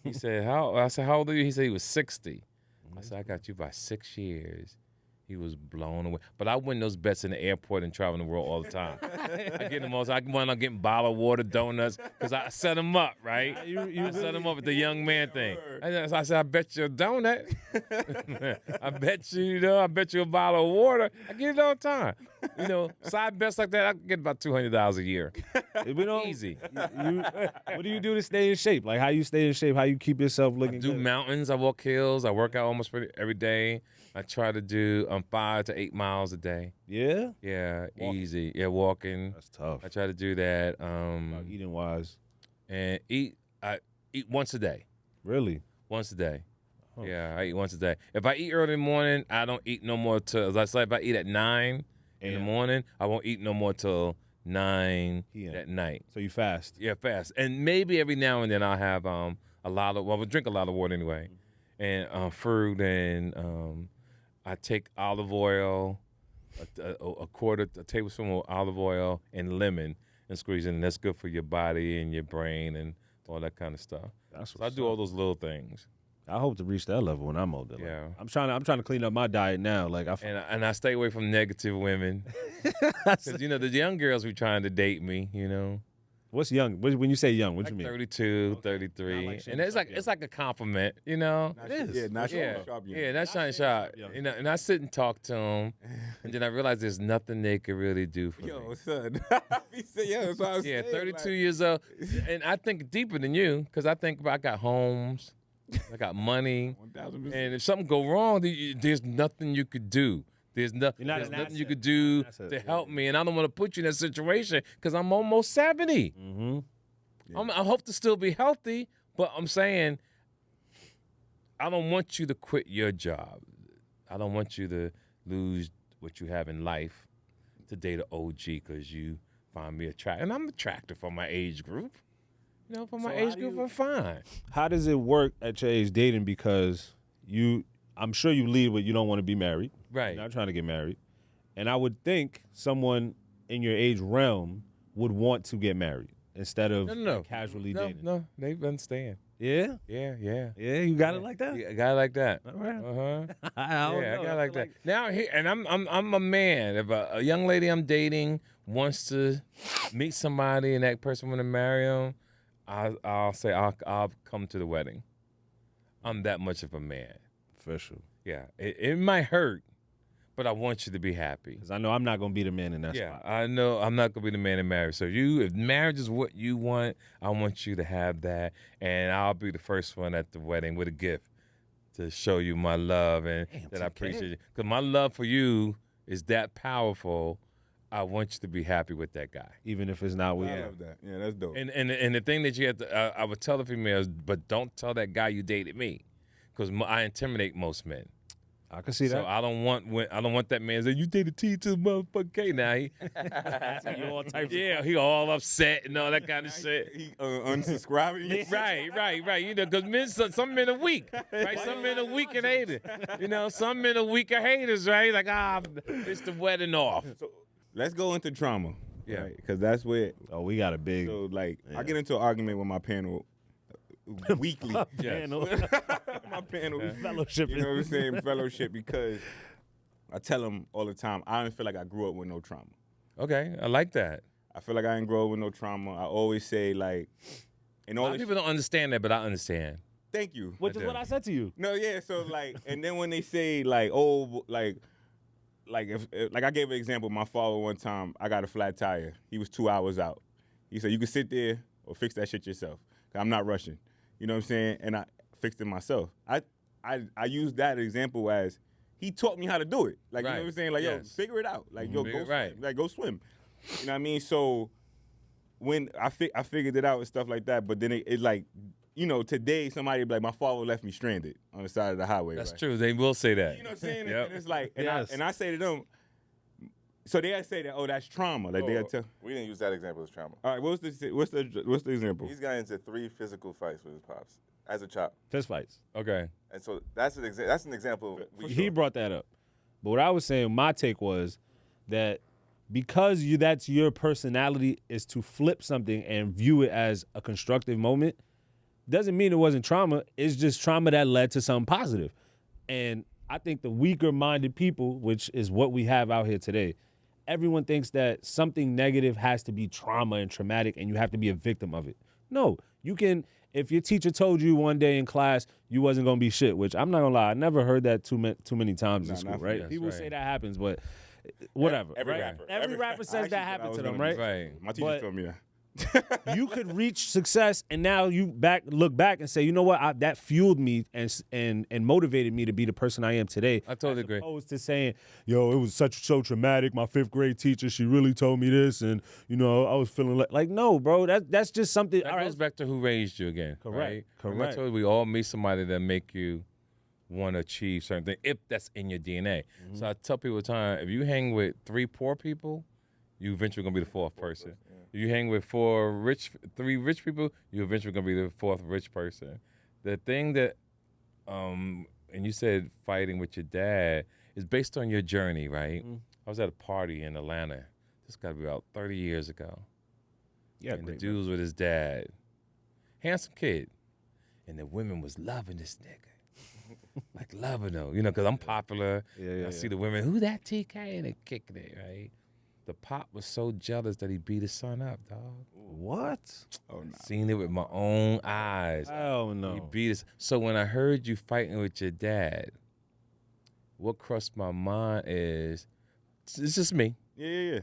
He said, I said, how old are you? He said he was 60. I said, I got you by 6 years. He was blown away. But I win those bets in the airport and travel the world all the time. I get them all. I wind up getting bottled water, donuts, because I set them up, right? I set them up with the young man thing. I said, I bet you a donut. I bet you a bottle of water. I get it all the time. Side bets like that, I get about $200 a year. Easy. What do you do to stay in shape? Like, how you stay in shape? How you keep yourself looking I do good? mountains. I walk hills. I work out almost every day. I try to do 5 to 8 miles a day. Yeah? Yeah, easy. Yeah, walking. That's tough. I try to do that. About eating wise. And I eat once a day. Really? Once a day. Oh. Yeah, I eat once a day. If I eat early in the morning, I don't eat no more till, as I say, if I eat at 9 in the morning, I won't eat no more till 9 at night. So you fast? Yeah, fast. And maybe every now and then I'll have we'll drink a lot of water anyway. And fruit, and I take olive oil, a tablespoon of olive oil and lemon and squeeze it, and that's good for your body and your brain and all that kind of stuff. So I do all those little things. I hope to reach that level when I'm older. Yeah. I'm trying to clean up my diet now. Like and I stay away from negative women. Because, the young girls be trying to date me, What's young? When you say young, what like you mean? 32, 33. Like and it's like a compliment, It is. Yeah, not Yeah, sharp. yeah, not shine sharp. And I sit and talk to them, and then I realize there's nothing they could really do for me. Son. He said, that's what I was saying. 32 years old. And I think deeper than you, because I think I got homes, I got money, 1,000%. and if something go wrong, there's nothing you could do. There's nothing you could do to help me, and I don't want to put you in that situation because I'm almost 70. Mm-hmm. Yeah. I hope to still be healthy, but I'm saying I don't want you to quit your job. I don't want you to lose what you have in life to date an OG because you find me attractive. And I'm attractive for my age group. For my age group, I'm fine. How does it work at your age dating? Because I'm sure you lead with you don't want to be married. Right. You're not trying to get married. And I would think someone in your age realm would want to get married instead of casually dating. No, they understand. Yeah? Yeah. Yeah, you got it like that? Yeah, a guy like that. All right. Uh-huh. I a guy like that. Now, I'm a man. If a young lady I'm dating wants to meet somebody and that person want to marry them, I'll say I'll come to the wedding. I'm that much of a man. Official. Yeah, it might hurt, but I want you to be happy. Because I know I'm not going to be the man in that spot. I know I'm not going to be the man in marriage. So if marriage is what you want, I want you to have that. And I'll be the first one at the wedding with a gift to show you my love and that I appreciate you. Because my love for you is that powerful. I want you to be happy with that guy. Even if it's not with you. I love that. Yeah, that's dope. And the thing that you have to, I would tell the females, but don't tell that guy you dated me. Because I intimidate most men. I can see that. So I don't want that man to say, you dated T2 motherfucker K. Now he all upset and all that kind of shit. He unsubscribing. Right. Because some men are weak, right? Some men are weak and haters. Some men are weak and haters, right? Like, it's the wedding off. So let's go into trauma. Yeah. Because that's where. We got a big. So, I get into an argument with my panel. weekly. Panel. My panel. Fellowship. You know what I'm saying? Fellowship, because I tell them all the time, I don't feel like I grew up with no trauma. Okay, I like that. I feel like I didn't grow up with no trauma. I always say, like, and A all lot of this. people don't understand that, but I understand. Thank you. Which is what I said to you. No, yeah. So like, and then when they say like, oh, like if like I gave an example. My father one time, I got a flat tire. He was 2 hours out. He said, you can sit there or fix that shit yourself. 'Cause I'm not rushing. You know what I'm saying? And I fixed it myself. I use that example as he taught me how to do it. Like, you know what I'm saying? Like, yo, figure it out. Like, yo, go right. swim. Like, go swim. You know what I mean? So when I figured it out and stuff like that, but then it like, you know, today somebody be like, my father left me stranded on the side of the highway. That's right? true. They will say that. You know what I'm saying? Yep. And it's like, and, Yes. I say to them, so they say that, oh, that's trauma. Like they tell. We didn't use that example as trauma. All right, what's the example? He's got into 3 physical fights with his pops as a child, Fist fights. Okay. and so that's an example. He brought that up. But what I was saying, my take was that because that's your personality is to flip something and view it as a constructive moment, doesn't mean it wasn't trauma. It's just trauma that led to something positive. And I think the weaker-minded people, which is what we have out here today, everyone thinks that something negative has to be trauma and traumatic and you have to be a victim of it. No, you can, if your teacher told you one day in class you wasn't going to be shit, which I'm not going to lie, I never heard that too many times in school, right? People say that happens, but whatever. Every right? rapper. Every rapper says that happened to them, right? Right. My teacher But- told me that. You could reach success, and now you look back and say, you know what, that fueled me and motivated me to be the person I am today. I totally agree. As opposed to saying, yo, it was so traumatic. My 5th grade teacher, she really told me this, and you know, I was feeling like no, bro, that's just something. That all right, goes back to who raised you again. Correct, Right? Remember correct. I told you we all meet somebody that make you want to achieve certain things if that's in your DNA. Mm-hmm. So I tell people all the time, if you hang with 3 poor people, you eventually gonna be the 4th person. If you hang with 3 rich people, you eventually gonna be the 4th rich person. The thing that, and you said fighting with your dad is based on your journey, right? I was at a party in Atlanta. This got to be about 30 years ago. yeah, And the great, dude was with his dad. Handsome kid. And the women was loving this nigga. Like loving him, you know, because I'm popular. Yeah, I see the women, who that TK? And they kicking it, right? The pop was so jealous that he beat his son up, dog. What? Oh no. Seen it with my own eyes. Hell no. He beat his. So when I heard you fighting with your dad, what crossed my mind is, it's just me. Yeah.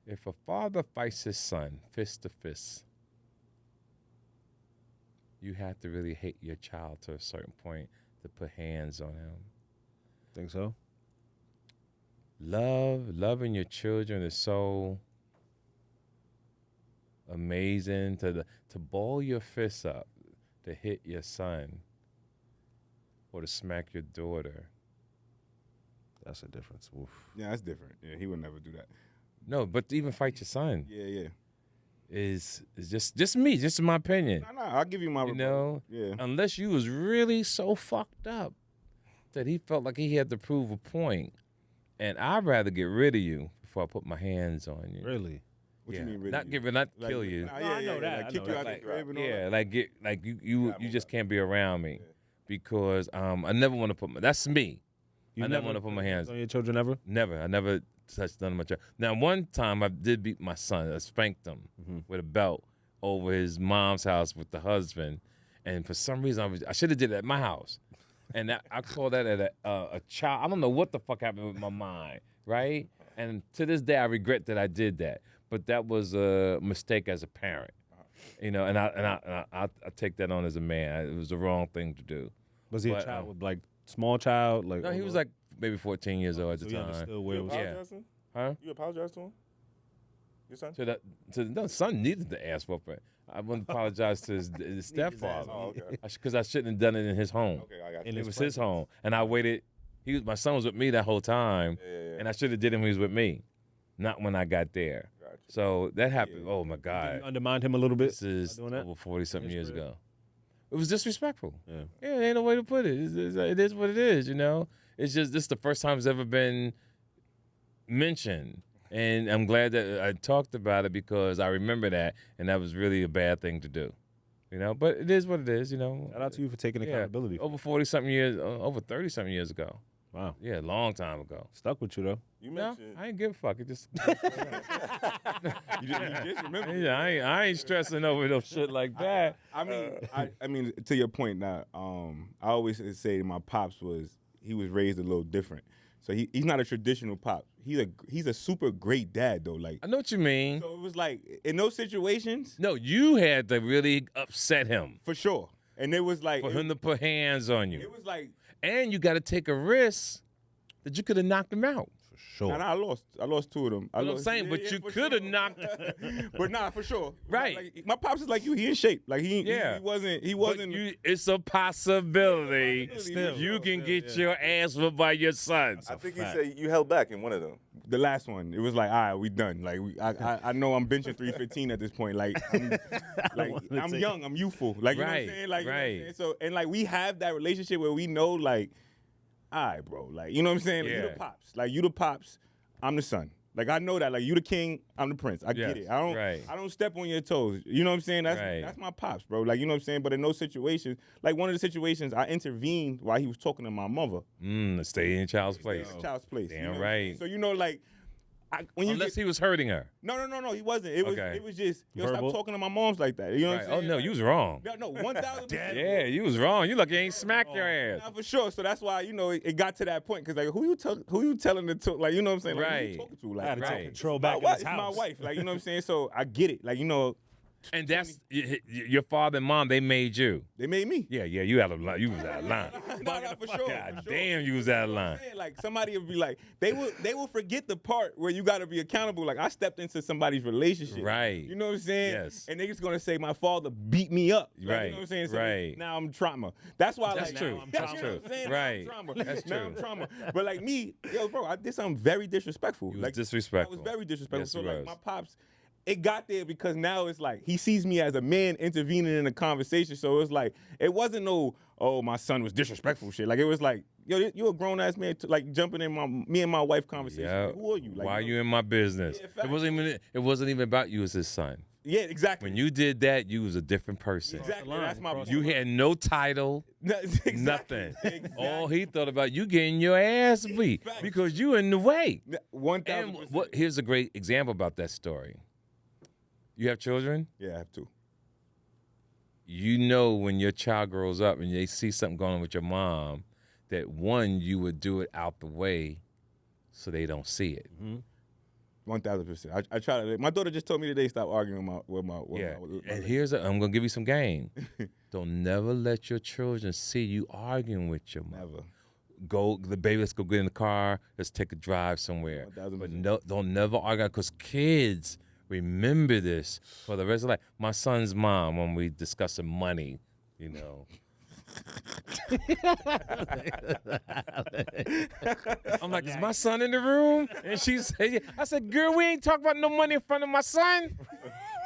If a father fights his son fist to fist, you have to really hate your child to a certain point to put hands on him. Think so? Loving your children is so amazing. To ball your fists up, to hit your son, or to smack your daughter. That's a difference. Oof. Yeah, that's different. Yeah, he would never do that. No, but to even fight your son Yeah. is just me, just in my opinion. No, I'll give you my You rebuttal. know, Yeah. unless you was really so fucked up that he felt like he had to prove a point. And I'd rather get rid of you before I put my hands on you. Really? What yeah. you mean, not really? not Like, kill you. Nah, No, I know that. Like, I kick know you out that. the crib and all Yeah, that. like you just can't be around me because I never want to put my. That's me. I never want to put my hands on your children ever? Never. I never touched none of my children. Now, one time I did beat my son. I spanked him with a belt over his mom's house with the husband, and for some reason I should have did it at my house, and I call that at a child. I don't know what the fuck happened with my mind, right? And to this day I regret that I did that, but that was a mistake as a parent, you know. And I take that on as a man. It was the wrong thing to do. Was he a But, child with like small child? Like No, he was like maybe 14 years old at the so he time. understood where it You was. Yeah. apologize to him? Huh? You apologize to him? Your son? To the son needed the ass whooping. I wouldn't apologize to his stepfather Oh, okay. because I shouldn't have done it in his home. Okay, I got you. In It his was his home, and I waited. My son was with me that whole time, Yeah. and I should have did him when he was with me, not when I got there. Gotcha. So that happened. Oh my Did God, you undermine him a little bit? this is doing that? over 40-something years History? ago. It was disrespectful. Yeah. Yeah, it ain't no way to put it. It is what it is, you know. It's just this is the first time it's ever been mentioned, and I'm glad that I talked about it because I remember that, and that was really a bad thing to do. You know, but it is what it is. You know. Shout out to you for taking accountability. Over 40-something years, over 30-something years ago. Wow. Yeah, a long time ago. Stuck with you though. You No, mentioned I ain't give a fuck. It just. You just remember. Yeah, I ain't stressing over no shit like that. I mean, to your point now, I always say my pops he was raised a little different. So he's not a traditional pop. He's a super great dad though. Like I know what you mean. so it was like in those situations, No, you had to really upset him for sure. And it was like for him to put hands on you. it was like And you got to take a risk that you could have knocked him out. Sure. and I lost two of them. What I'm saying, but you for could have sure. knocked. But nah, for sure. Right. Like, my pops is like you. He in shape. Like he wasn't. He But wasn't. it's a possibility. Still. You can get your ass whipped by your sons. I think he said you held back in one of them. The last one, it was like, all right, we done. Like I know I'm benching 315 at this point. Like I'm young, I'm youthful. Like you know what I'm Right, saying? Like you know what I'm right. saying? So and like we have that relationship where we know like, all right, bro. Like you know what I'm saying? Like, you Yeah. the pops. Like you the pops, I'm the son. Like I know that. Like you the king, I'm the prince. I Yes, get it. I right. don't step on your toes. You know what I'm saying? Right. That's my pops, bro. Like you know what I'm saying? But in those situations, like one of the situations I intervened while he was talking to my mother. Stay in child's place. Child's place. Damn you know what I'm right. saying? So you know, like when you Unless get, he was hurting her. no, he wasn't. It was Okay. it was just yo, Verbal? stop talking to my moms like that. You know what Right. I'm Oh saying? no, Like, you was wrong. no, 1,000%. Yeah, you was wrong. You lucky you ain't smacked your ass. Nah, for sure. So that's why it got to that point because like who you telling to talk? Like you know what I'm saying? Like, who Right. you talking to? I had Like to Right. take control my back in wife, his it's house. my wife. Like you know what I'm saying? So I get it. Like you know, And that's your father and mom. They made you. they made me. Yeah. You out of line. You was out of line. Nah, for sure. God for sure. damn, you was out of You know what I'm line. saying? Like somebody will be like, they will forget the part where you got to be accountable. Like I stepped into somebody's relationship, Right. You know what I'm saying? Yes. And they just gonna say my father beat me up, like, Right. You know what I'm saying? So Right. now I'm trauma. That's why That's like true. now I'm That's trauma. You know true. what I'm saying? Right. Now I'm trauma. That's Now true. I'm trauma. But like me, yo, bro, I did something very disrespectful. You was like disrespectful. I was very disrespectful. Yes, so you like was. my pops. It got there because now it's like he sees me as a man intervening in a conversation. So it's like it wasn't no, oh, my son was disrespectful shit. Like it was like, yo, you a grown ass man, like jumping in me and my wife conversation. Yeah. Like, who are you? Like, Why you you in my business? Yeah, It facts. wasn't even about you as his son. Yeah, exactly. When you did that, you was a different person. exactly. line. That's my Cross You had no title, exactly. nothing. Exactly. All he thought about you getting your ass beat Facts. because you in the way. 1,000%. And here's a great example about that story. You have children? Yeah, I have to. You know when your child grows up and they see something going on with your mom, that one, you would do it out the way so they don't see it. 1,000%. I try to. My daughter just told me today stop arguing with my. Yeah. with And my- I'm gonna give you some game. Don't never let your children see you arguing with your mother. Never. Let's go get in the car, let's take a drive somewhere. 1000%. But no, don't never argue because kids remember this for the rest of life. My son's mom, when we discussing money, you know. I'm like, is my son in the room? And she said, I said, girl, we ain't talking about no money in front of my son.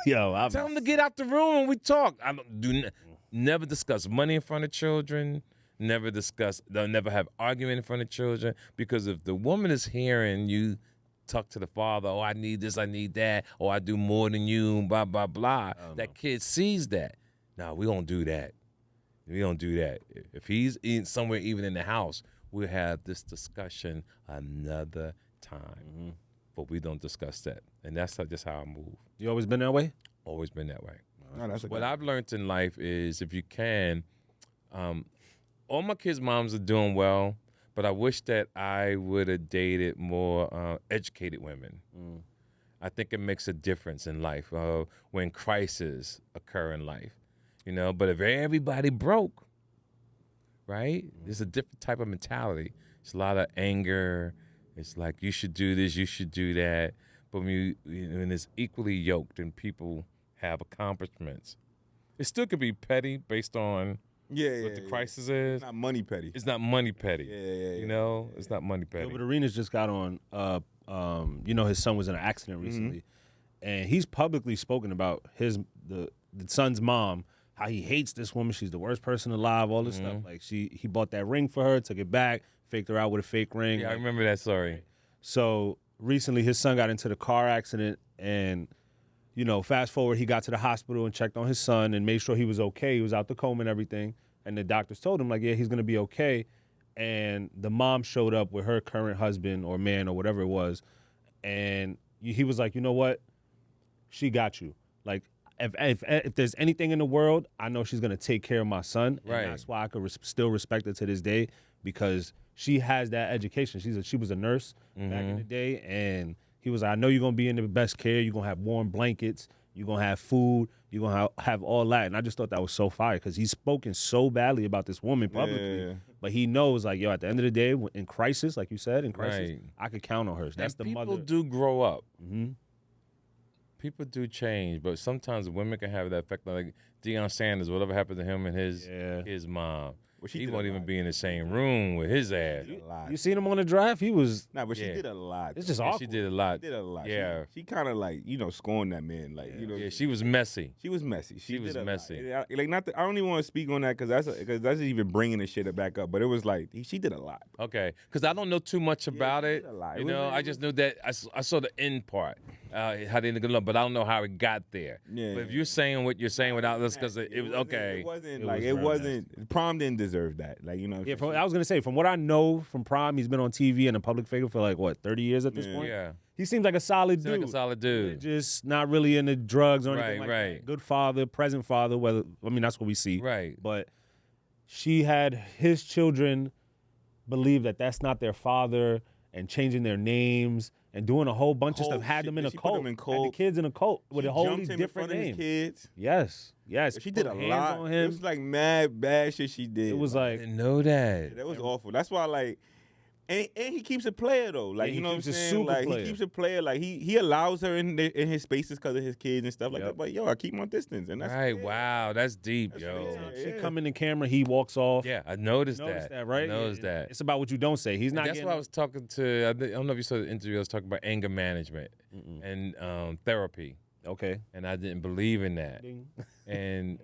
Yo, Tell him to get out the room and we talk. I don't never discuss money in front of children. They'll never have argument in front of children, because if the woman is hearing you talk to the father, oh, I need this, I need that, or I do more than you, blah, blah, blah, that kid sees that. No, we don't do that. We don't do that. If he's somewhere even in the house, we'll have this discussion another time. But we don't discuss that. And that's just how I move. You always been that way? Always been that way. No, that's a What good- I've learned in life is if you can, all my kids' moms are doing well, but I wish that I would have dated more educated women. I think it makes a difference in life when crises occur in life, you know. But if everybody broke, right, there's a different type of mentality. It's a lot of anger. It's like you should do this, you should do that. But when it's equally yoked and people have accomplishments, it still could be petty based on yeah, what the crisis is. It's not money petty. It's not money petty. Yeah. You know, it's not money petty. Gilbert Arenas just got on. You know, his son was in an accident recently, and he's publicly spoken about the son's mom, how he hates this woman. She's the worst person alive. All this stuff. Like he bought that ring for her, took it back, faked her out with a fake ring. Yeah, I Like, remember that story. so recently, his son got into the car accident, and fast forward, he got to the hospital and checked on his son and made sure he was okay. He was out the coma and everything. And the doctors told him, like, yeah, he's going to be okay. And the mom showed up with her current husband or man or whatever it was. And he was like, you know what? She got you. Like, if there's anything in the world, I know she's going to take care of my son. And Right. that's why I could still respect her to this day, because she has that education. She was a nurse back in the day. And he was like, I know you're going to be in the best care. You're going to have warm blankets. You're going to have food. You're going to have all that. And I just thought that was so fire, because he's spoken so badly about this woman publicly. Yeah. But he knows, like, yo, at the end of the day, in crisis, like you said, in crisis, Right. I could count on her. That's the people mother. do grow up. Mm-hmm. People do change, but sometimes women can have that effect. Like Deion Sanders, whatever happened to him and his mom. Well, she He did a won't even lot. be in the same room with his ass. She did a lot. You seen him on the draft? He was. Nah, but she Yeah. did a lot. It's just Yeah, awkward. she did a lot. She did a lot. Yeah. She kind of like, scorned that man. Like, Yeah, she was messy. She was messy. She was did a lot. messy. Like, not. I don't even want to speak on that because that's even bringing the shit back up. But it was like she did a lot. Okay, because I don't know too much about she it. did a lot. You It was- know, it I just knew that I saw the end part, how they ended up, but I don't know how it got there. Yeah. But if you're saying what you're saying without this, because it was wasn't- okay. It wasn't It like was it real wasn't. Prom didn't deserve that. Like Yeah, I was gonna say, from what I know from Prime, he's been on TV and a public figure for like what, 30 years at this Yeah. point. Yeah, He seems like a solid seems dude. like a solid dude. Just not really into drugs or Right, anything like right. that. Good father, present father. That's what we see. Right. But she had his children believe that that's not their father, and changing their names and doing a whole bunch of Cult stuff. Had shit. them in a She put cult. them in Had the cult. kids in a cult with She a wholly jumped him in different front of his name. kids. Yes. She did a Put hands lot. on It him. was like mad bad shit she did. It was I like, didn't know that. That was awful. That's why, like, and he keeps a player though. Like, Yeah, you he know what I'm keeps a saying? super Like, player. he keeps a player. Like, he allows her in his spaces because of his kids and stuff like Yep. that. But yo, I keep my distance, and that's Right. fair. Wow, that's deep, That's yo. fair. she Yeah. come in the camera, he walks off. Yeah, I noticed Notice that. right? I noticed Yeah, that. It's about what you don't say. He's not That's getting why I was talking to. I don't know if you saw the interview. I was talking about anger management and therapy, okay. and I didn't believe in that. Ding. And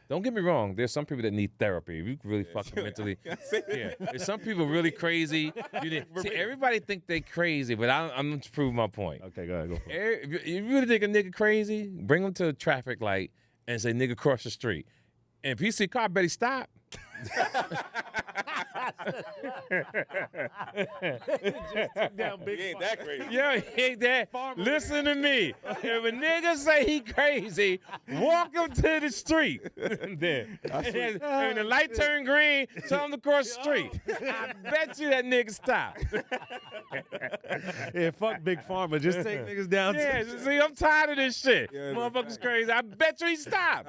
don't get me wrong. There's some people that need therapy. You really fucking mentally. Yeah, there's some people really crazy. See, everybody think they crazy, but I'm going to prove my point. Okay, go ahead. Go for it. If you really think a nigga crazy, bring him to a traffic light and say, nigga, cross the street. And if he see a car, I bet he stop. Down big He ain't that crazy. Yo, he ain't that. Listen to me. If a nigga say he crazy, walk him to the street. There. And the light turn green, tell him to cross the street. I bet you that nigga stop. Yeah, fuck Big Pharma. Just take niggas down. Yeah, see, I'm tired of this shit. Yeah, Motherfucker's crazy. I bet you he stop.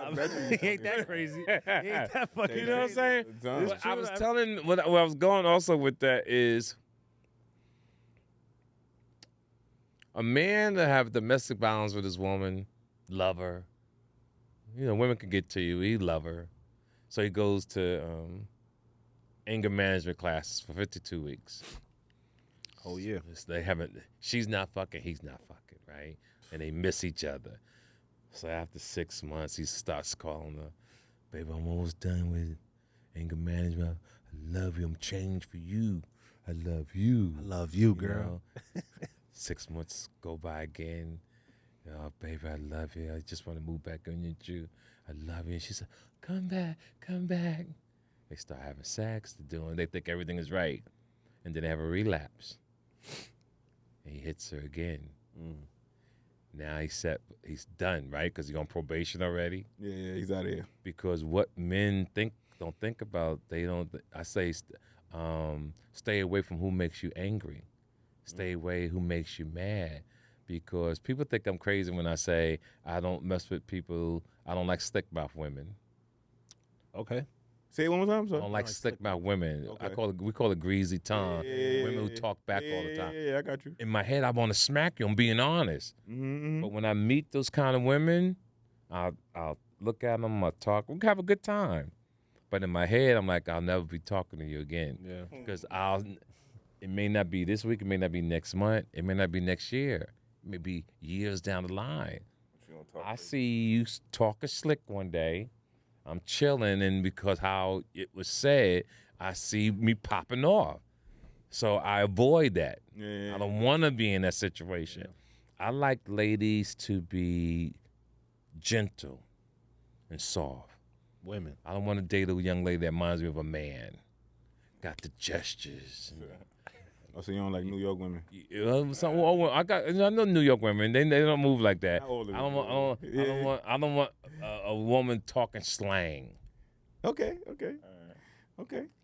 He ain't that crazy. He ain't that fucking You know what I'm saying? It's What I was telling, what I was going also with that is a man that have domestic violence with his woman, love her. You know, women can get to you. He love her. So he goes to anger management classes for 52 weeks. Oh, yeah. They haven't, she's not fucking, he's not fucking, right? And they miss each other. So after 6 months, he starts calling her, baby, I'm almost done with anger management. I love you. I'm changed for you. I love you. I love you, You girl. know? 6 months go by again. Oh, baby, I love you. I just want to move back in with you. I love you. And she said, come back, come back. They start having sex. They think everything is right. And then they have a relapse. And he hits her again. Now he's done, right? Because he's on probation already. Yeah, he's out of here. Because what men don't think about, they don't. I say, stay away from who makes you angry. Stay away who makes you mad. Because people think I'm crazy when I say I don't mess with people. I don't like slick mouth women. Okay. Say it one more time. I Sorry. don't like slick mouth women. Okay. We call it greasy tongue. Yeah, Women who talk back all the time. Yeah, I got you. In my head, I want to smack you. I'm being honest. Mm-hmm. But when I meet those kind of women, I'll look at them, I'll talk, we can have a good time. But in my head, I'm like, I'll never be talking to you again. Yeah. Because it may not be this week, it may not be next month, it may not be next year. It may be years down the line. I see you talking slick one day, I'm chilling, and because how it was said, I see me popping off. So I avoid that. Yeah. I don't want to be in that situation. I like ladies to be gentle and soft. Women. I don't want to date a young lady that reminds me of a man. Got the gestures. Oh, so you don't like New York women? I know New York women. They don't move like that. How old are I don't want a woman talking slang. Okay.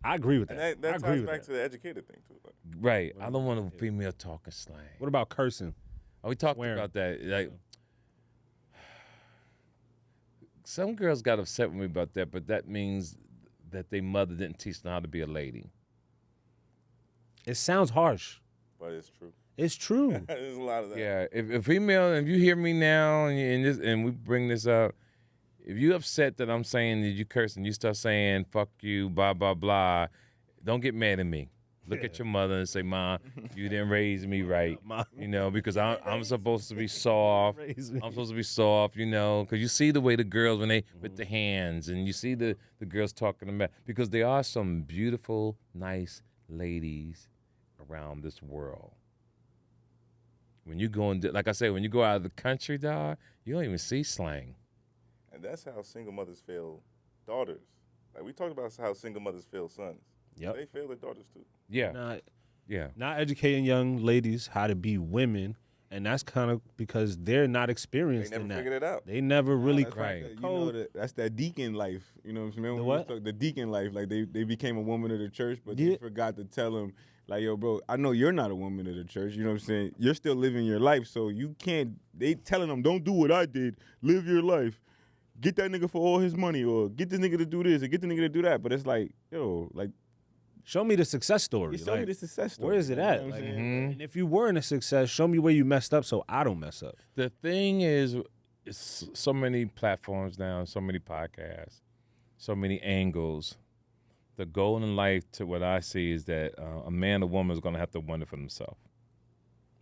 I agree with And that. that I agree ties with back that. to the educated thing too. Like, Right. I don't want a female talking slang. What about cursing? Oh, we talked Swearing. about that. Like, some girls got upset with me about that, but that means that their mother didn't teach them how to be a lady. It sounds harsh. but it's true. It's true. There's a lot of that. Yeah, if female, if you hear me now and we bring this up, if you upset that I'm saying that you curse and you start saying fuck you, blah blah blah, don't get mad at me. Look at your mother and say, "Ma, you didn't raise me right." You know, because I'm supposed to be soft. I'm supposed to be soft, you know, because you see the way the girls when they with the hands, and you see the girls talking about, because there are some beautiful, nice ladies around this world. When you go like I said, when you go out of the country, dog, you don't even see slang. And that's how single mothers fail daughters. Like we talked about how single mothers fail sons. Yep. They fail their daughters too. Yeah, yeah. Not educating young ladies how to be women, and that's kind of because they're not They experienced never in that. figured it out. They never really That's Right. like code. that's that deacon life. You know what I'm saying? The When we what? talk- The deacon life. Like they became a woman of the church, but Yeah. they forgot to tell them, like, yo, bro, I know you're not a woman of the church. You know what I'm saying? You're still living your life, so you can't. They telling them, don't do what I did. Live your life. Get that nigga for all his money, or get this nigga to do this, or get the nigga to do that. But it's like, yo, like, Show me the success story. show me Like, the success story. where is it You at? know what I'm Like, saying? and if you weren't a success, show me where you messed up so I don't mess up. The thing is, it's so many platforms now, so many podcasts, so many angles. The goal in life, to what I see, is that a man or woman is going to have to want it for themselves.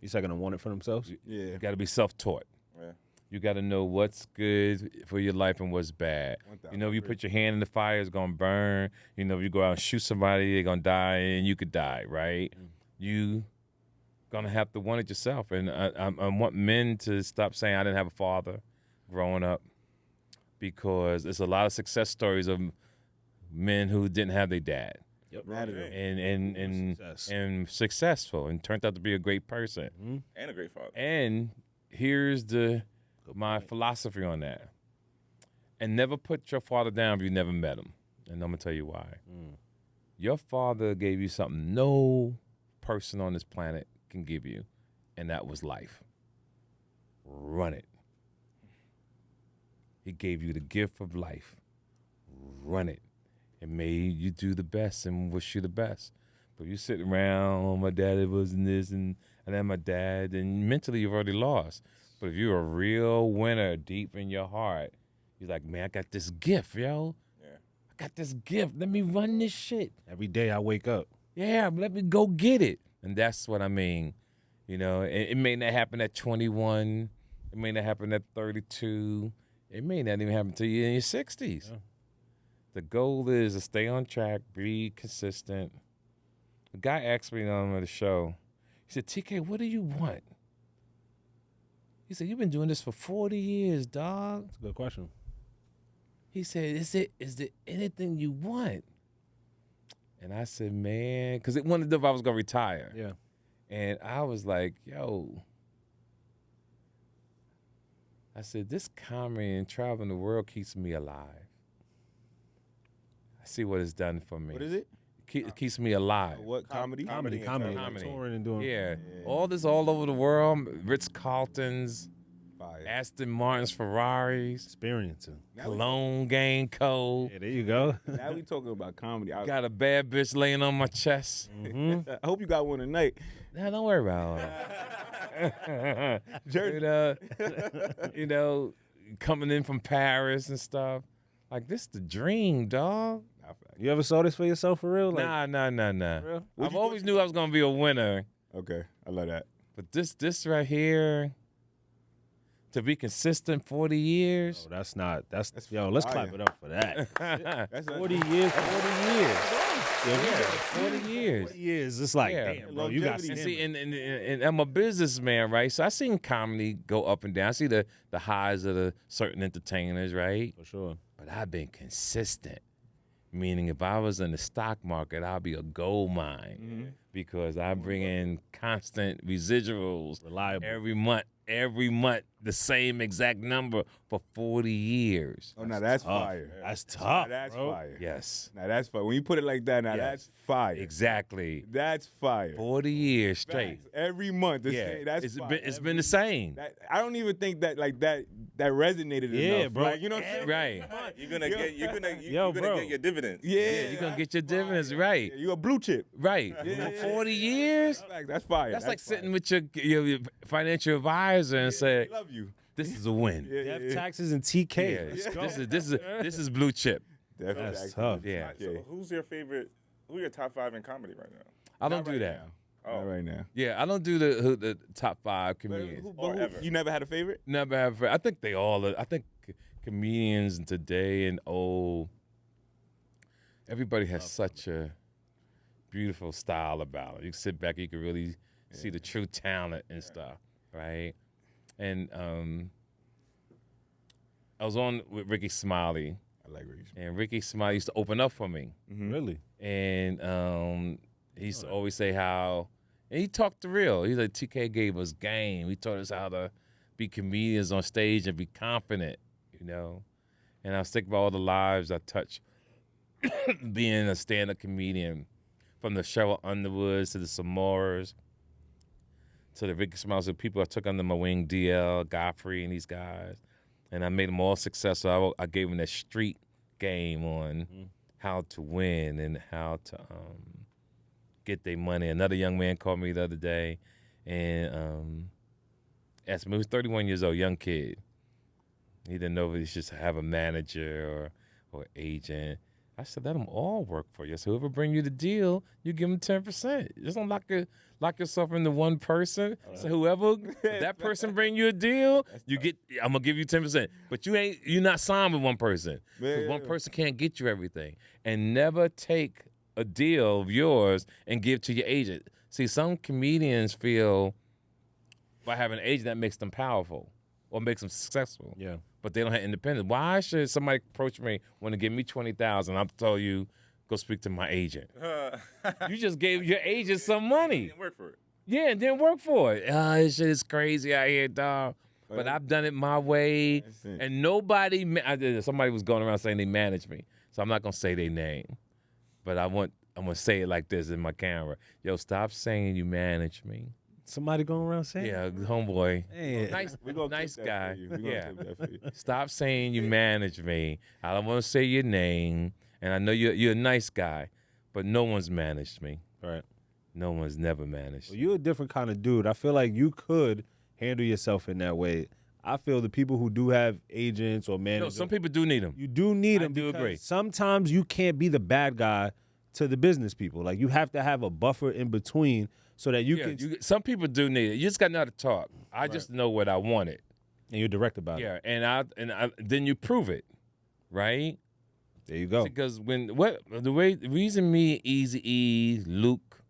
You said gonna want it for themselves? Yeah. You got to be self-taught. Yeah. You got to know what's good for your life and what's bad. 1,000%. You know, if you put your hand in the fire, it's going to burn. You know, if you go out and shoot somebody, they're going to die, and you could die, right? You going to have to want it yourself. And I want men to stop saying I didn't have a father growing up, because there's a lot of success stories of men who didn't have their dad Yep. Mad at him. and Success. and successful and turned out to be a great person. And a great father. And here's my philosophy on that. And never put your father down if you never met him. And I'm going to tell you why. Your father gave you something no person on this planet can give you, and that was life. Run it. He gave you the gift of life. Run it. It made you do the best and wish you the best. But you sit around, oh, my daddy wasn't this, and then my dad, and mentally you've already lost. But if you're a real winner deep in your heart, you're like, man, I got this gift, yo. Yeah. I got this gift. Let me run this shit. Every day I wake up. Yeah, let me go get it. And that's what I mean. You know, it may not happen at 21. It may not happen at 32. It may not even happen to you in your 60s. Yeah. The goal is to stay on track, be consistent. The guy asked me on the show, he said, TK, what do you want? He said, you've been doing this for 40 years, dog. That's a good question. He said, is there anything you want? And I said, man, because it wanted to know if I was going to retire. Yeah. And I was like, yo. I said, this comedy and traveling the world keeps me alive. I see what it's done for me. What is it? It keeps me alive. What comedy? Comedy. Comedy. Like touring and doing. Yeah. All this all over the world. Ritz-Carltons, Fire. Aston Martins, Ferraris, Experiencing. Cologne Gang Co. Yeah, there you go. Now we talking about comedy. I Got a bad bitch laying on my chest. I hope you got one tonight. Nah, don't worry about it. you know, coming in from Paris and stuff. Like, this the dream, dog. You ever saw this for yourself for real? Like, Nah. real? I've always knew I was gonna be a winner, Okay, I love that. but this right here, to be consistent 40 years. That's yo, let's fire. clap it up for that. That's 40 years. 40 years. 40 years. 40 years. It's like, Yeah. damn, bro, you got Longevity. And stamina. see, and I'm a businessman, right? So I seen comedy go up and down. I see the highs of the certain entertainers, right? For sure. But I've been consistent. Meaning, if I was in the stock market, I'll be a gold mine because I bring in constant residuals Reliable. every month, the same exact number for 40 years. Oh, now that's tough. fire. That's tough, Now that's bro. fire. Yes, Now that's fire. When you put it like that, now Yes. that's fire. exactly. That's fire. 40 years straight. Facts. Every month. That's it's fire. been the same. I don't even think that that resonated Yeah, enough. bro. Like, you know what I'm saying? Right. You're gonna get you're gonna bro. get your dividends. Yeah. You're gonna get your dividends right. You a blue chip. Right. Yeah. For 40 years? That's fire. That's like fire. sitting with your financial advisor and say, I love you. this is a win. Death, taxes, and TK. Yeah, Let's go. this is blue chip. Definitely. That's tough. Yeah. So who's your favorite? Who are your top 5 in comedy right now? I don't Not do right that. Not right now. Yeah, I don't do the top 5 But comedians. Or ever. You never had a favorite? Never have. I think they all. I think comedians today and old. Everybody has such a beautiful style about it. You can sit back, you can really see the true talent and stuff, right? And I was on with Ricky Smiley, I like Ricky. and Ricky Smiley used to open up for me. Really? And he used to always say how, and he talked the real. He's like, TK gave us game. He taught us how to be comedians on stage and be confident, you know. And I was thinking about all the lives I touched being a stand-up comedian, from the Cheryl Underwoods to the Samoras to the Ricky Smiles, the people I took under my wing, DL, Godfrey, and these guys. And I made them all successful. I gave them that street game on how to win and how to get their money. Another young man called me the other day and asked me, he was 31 years old, young kid. He didn't know if he should have a manager or agent. I said, let them all work for you. So whoever bring you the deal, you give them 10%. Just don't lock yourself into one person. So whoever that person bring you a deal, I'm gonna give you 10%. But you're not signed with one person. 'Cause one person can't get you everything. And never take a deal of yours and give to your agent. See, some comedians feel by having an agent that makes them powerful or makes them successful. Yeah. But they don't have independence. Why should somebody approach me want to give me $20,000? I'm tell you, go speak to my agent. You just gave your agent some money. Didn't work for it. Yeah, and didn't work for it. This shit is crazy out here, dog. But I've done it my way, That's it. and nobody. Somebody was going around saying they managed me, so I'm not gonna say their name. But I'm gonna say it like this in my camera. Yo, stop saying you manage me. Somebody going around saying? Yeah, homeboy. Hey. Nice, We gonna nice clip that guy. for you. We gonna Yeah. clip that for you. Stop saying you manage me. I don't want to say your name, and I know you're a nice guy, but no one's managed me. Right. No one's never managed. Well, you're a different kind of dude. I feel like you could handle yourself in that way. I feel the people who do have agents or No, managers, some people do need them. you do need I them. do because agree. Sometimes you can't be the bad guy to the business people. Like you have to have a buffer in between so that you can. Some people do need it. You just got to know how to talk. I just know what I wanted. And you're direct about it. Yeah, and then you prove it, right? There you go. Because the reason me, Easy E, Luke,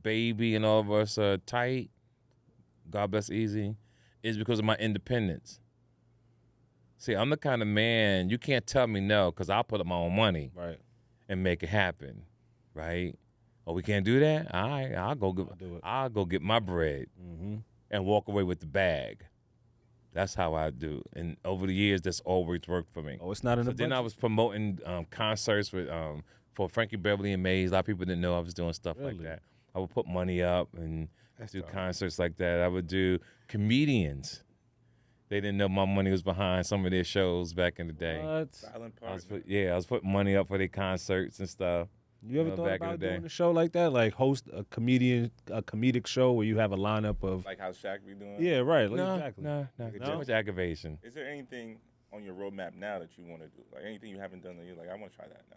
Baby, and all of us are tight, God bless Easy, is because of my independence. See, I'm the kind of man you can't tell me no because I'll put up my own money Right. and make it happen, right? Oh, we can't do that? All right, do it. I'll go get my bread Mm-hmm. and walk away with the bag. That's how I do. And over the years, that's always worked for me. Oh, it's not in So the then I budget? was promoting concerts with for Frankie Beverly and Mays. A lot of people didn't know I was doing stuff like Really? that. I would put money up and do concerts like that. I would do comedians. They didn't know my money was behind some of their shows back in the day. What? Silent I was partner. I was putting money up for their concerts and stuff. You ever know, thought back in about the day. doing a show like that? Like host a comedic show where you have a lineup of. Like how Shaq be doing. Yeah, right. Like, No, exactly. no. Too much aggravation. Is there anything on your roadmap now that you want to do? Like anything you haven't done that you're like, I want to try that now.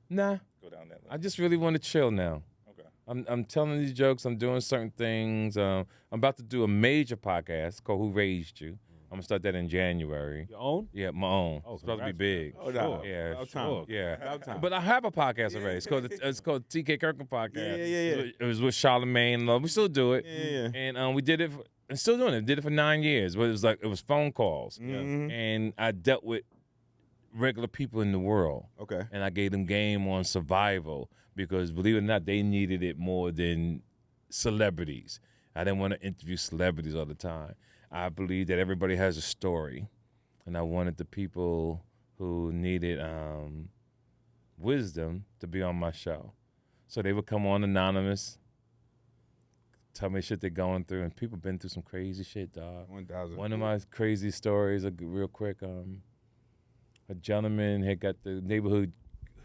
Nah, Go down that I lane. just really want to chill now. Okay. I'm telling these jokes. I'm doing certain things. I'm about to do a major podcast called Who Raised You. I'm I'm gonna start that in January. Your own? Yeah, my own. Oh, it's supposed to be congrats. big. Oh, no. Yeah, About time. yeah. About time. But I have a podcast already. It's called TK Kirkland Podcast. Yeah. It was with Charlamagne Love. We still do it. Yeah. And we did it. And still doing it. Did it for 9 years. But it was phone calls, Mhm. and I dealt with regular people in the world. Okay. And I gave them game on survival because, believe it or not, they needed it more than celebrities. I didn't want to interview celebrities all the time. I believe that everybody has a story, and I wanted the people who needed wisdom to be on my show. So they would come on anonymous, tell me shit they're going through, and people been through some crazy shit, dog. 1,000. One of my crazy stories, real quick, a gentleman had got the neighborhood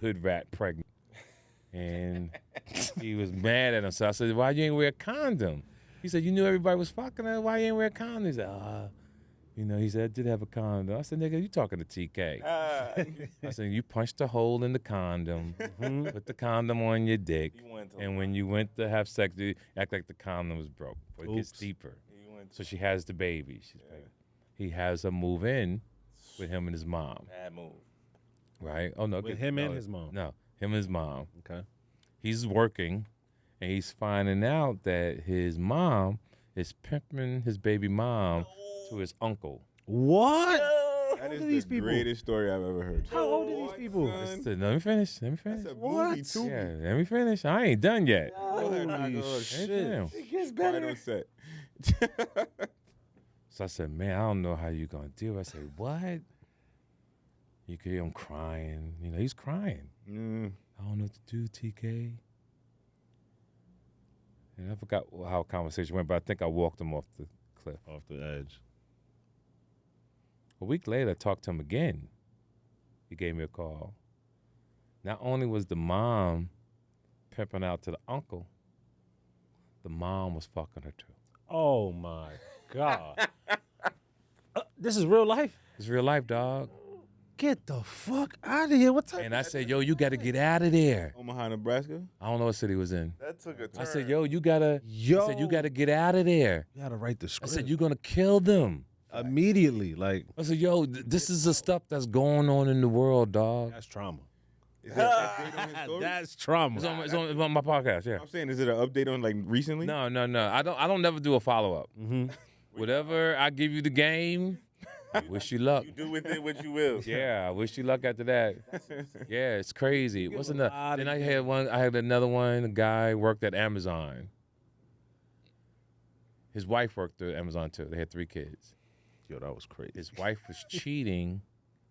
hood rat pregnant, and he was mad at him. So I said, "Why you ain't wear a condom?" He said, "You knew everybody was fucking her. Why you ain't wear a condom?" He said, he said, "I did have a condom." I said, "Nigga, you talking to TK?" I said, "You punched a hole in the condom, put the condom on your dick, and when you went to have sex, you act like the condom was broke. But it gets deeper." So she has the baby. He has her move in with him and his mom. Bad move. Right? Oh, no. With him and his mom? No, him and his mom. Okay. He's working, and he's finding out that his mom is pimping his baby mom to his uncle. What? That is these the people? greatest story I've ever heard. How old are these people? son? Let me finish. That's a What? movie, too. Yeah, let me finish. I ain't done yet. Holy Shit. shit. Gets better. Right on set. So I said, "Man, I don't know how you gonna do it." I said, "What?" You could hear him crying. He's crying. I don't know what to do, TK. And I forgot how the conversation went, but I think I walked him off the cliff. Off the edge. A week later, I talked to him again. He gave me a call. Not only was the mom pimping out to the uncle, the mom was fucking her too. Oh my God. This is real life? It's real life, dog. Get the fuck out of here. What type? And I said, "Yo, you got to get out of there." Omaha, Nebraska. I don't know what city he was in. That took a turn. I said, "Yo, you gotta." I said, "You gotta get out of there." You gotta write the I script. said, "You're gonna kill them." Immediately. Like, I said, "Yo, this is the stuff that's going on in the world, dog." that's trauma. Is there an update on his story? That's trauma. It's on my podcast. Yeah. I'm saying, is it an update on like recently? No. I don't never do a follow up. Mm-hmm. Whatever I give you the game, I wish you luck. You do with it what you will. Yeah, I wish you luck after that. Yeah, it's crazy. What's a another? lot Then of I had another one. A guy worked at Amazon. His wife worked at Amazon too. They had 3 kids. Yo, that was crazy. His wife was cheating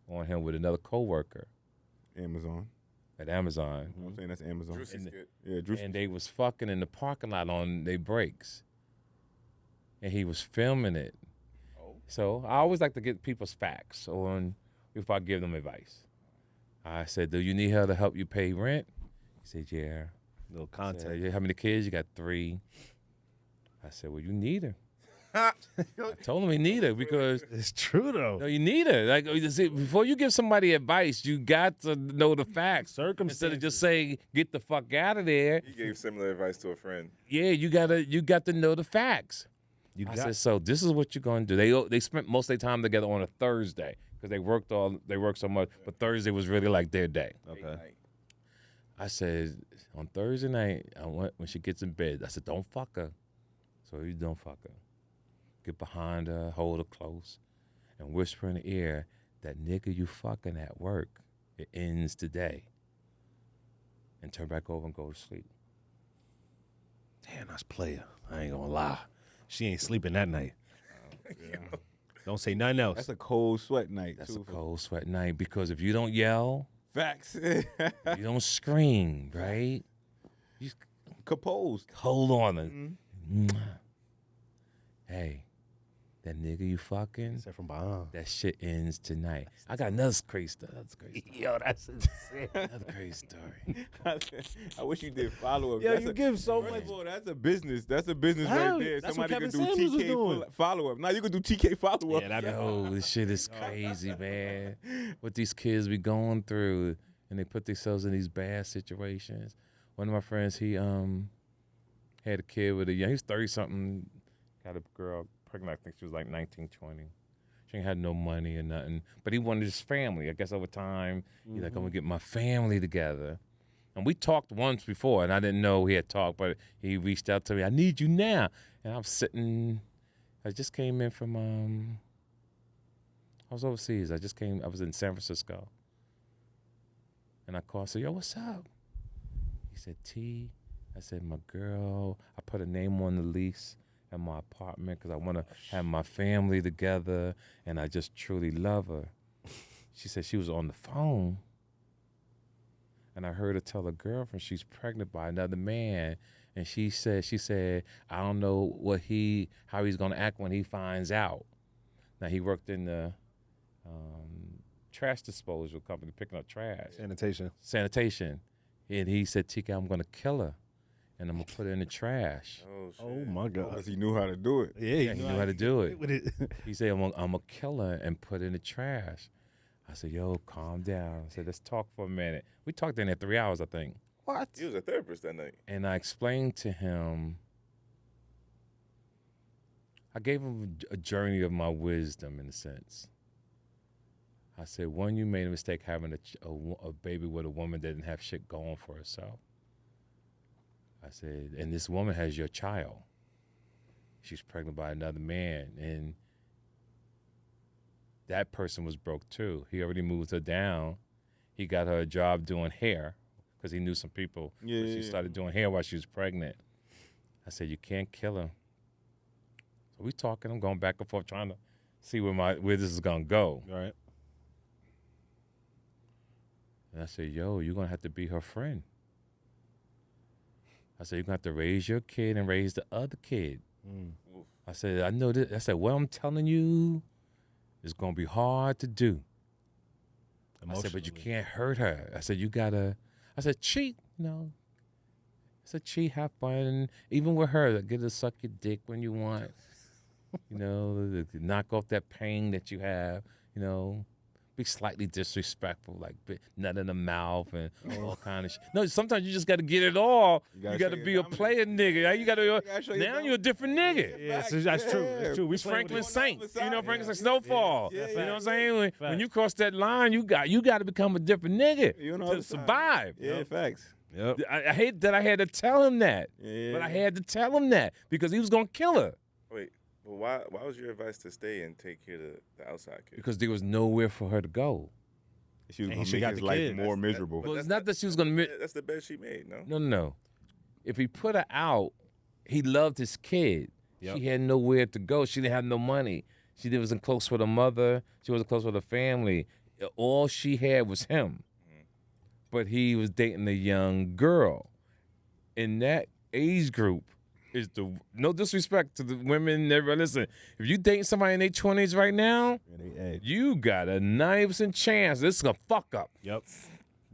on him with another coworker Amazon. at Amazon. I'm saying that's Amazon. Drewski's good. Yeah, Drew. And they was fucking in the parking lot on their breaks. And he was filming it. Oh. So I always like to get people's facts on before I give them advice. I said, "Do you need her to help you pay rent?" He said, "Yeah." Little I context. said, "Yeah, how many kids? You got 3. I said, "Well, you need her." I told him he need her because It's true though. no, you need her. Like you see, before you give somebody advice, you got to know the facts. Circumstances. Instead of just saying, "Get the fuck out of there." He gave similar advice to a friend. Yeah, you got to know the facts. You I got said, "So this is what you're going to do." They spent most of their time together on a Thursday because they worked so much. But Thursday was really like their day. Okay. Late night. I said, on Thursday night, when she gets in bed, I said, "Don't fuck her." So you don't fuck her. Get behind her, hold her close, and whisper in the ear, "That nigga you fucking at work, it ends today." And turn back over and go to sleep. Damn, that's player. I ain't gonna lie. She ain't sleeping that night. Don't say nothing else. That's a cold sweat night. That's too. a cold sweat night because if you don't yell, Facts. you don't scream, right? You Composed. hold on. And, hey, that nigga you fucking, Except from behind. that shit ends tonight. I got another crazy story. That's crazy. Yo, that's insane. Another crazy story. I wish you did follow up. Yo, you give so First much. of all, that's a business. That's a business Hell, right there. that's Somebody what could do Kevin Samuels was doing. TK follow up. Now you could do TK follow up. Yeah, that'd be Yo, this shit is crazy, man. What these kids be going through, and they put themselves in these bad situations. One of my friends, he had a kid with he was 30-something, got a girl pregnant. I think she was like 19, 20. She ain't had no money or nothing. But he wanted his family. I guess over time, he's like, I'm gonna get my family together. And we talked once before, and I didn't know he had talked, but he reached out to me. I need you now. And I'm sitting. I just came in from. I was overseas. I was in San Francisco. And I called. I said, yo, what's up? He said, T. I said, my girl. I put a name on the lease at my apartment because I want to have my family together, and I just truly love her. She said she was on the phone. And I heard her tell her girlfriend she's pregnant by another man. And she said, I don't know how he's gonna act when he finds out. Now he worked in the trash disposal company, picking up trash. Sanitation. And he said, TK, I'm gonna kill her. And I'm gonna put her in the trash. Oh, shit. Oh my God. Because he knew how to do it. Yeah, He knew how to do it. He said, I'm gonna kill her and put her in the trash. I said, yo, calm down. I said, let's talk for a minute. We talked in there 3 hours, I think. What? He was a therapist that night. And I explained to him, I gave him a journey of my wisdom in a sense. I said, one, you made a mistake having a baby with a woman that didn't have shit going for herself. I said, and this woman has your child. She's pregnant by another man. And that person was broke too. He already moved her down. He got her a job doing hair because he knew some people. Yeah, She started doing hair while she was pregnant. I said, you can't kill her. So we talking. I'm going back and forth trying to see where this is going to go. All right. And I said, yo, you're going to have to be her friend. I said, you're going to have to raise your kid and raise the other kid. I said, I know this. I said, what I'm telling you is going to be hard to do. I said, but you can't hurt her. I said, I said, cheat, I said, cheat, have fun. Even with her, get her to suck your dick when you want. Knock off that pain that you have, Be slightly disrespectful, like nut in the mouth and all kind of shit. No, sometimes you just got to get it all. You got to be a player nigga. You got to. Now you're a different nigga. Yeah, that's true. That's true. We Franklin Saint. Franklin Saint Snowfall. You know what I'm saying? When you cross that line, you got to become a different nigga to survive. Yeah, facts. Yep. I hate that I had to tell him that, Yeah. but I had to tell him that because he was gonna kill her. Wait, well, why was your advice to stay and take care of the outside kid? Because there was nowhere for her to go. She was And going he to make got his the life kid. more miserable. Well, it's not that she was gonna. That's the best she made, no? No. If he put her out, he loved his kid. Yep. She had nowhere to go. She didn't have no money. She wasn't close with her mother. She wasn't close with her family. All she had was him. But he was dating a young girl. In that age group, no disrespect to the women. Never listen. If you dating somebody in their 20s right now, you got a 90% chance this is gonna fuck up. Yep.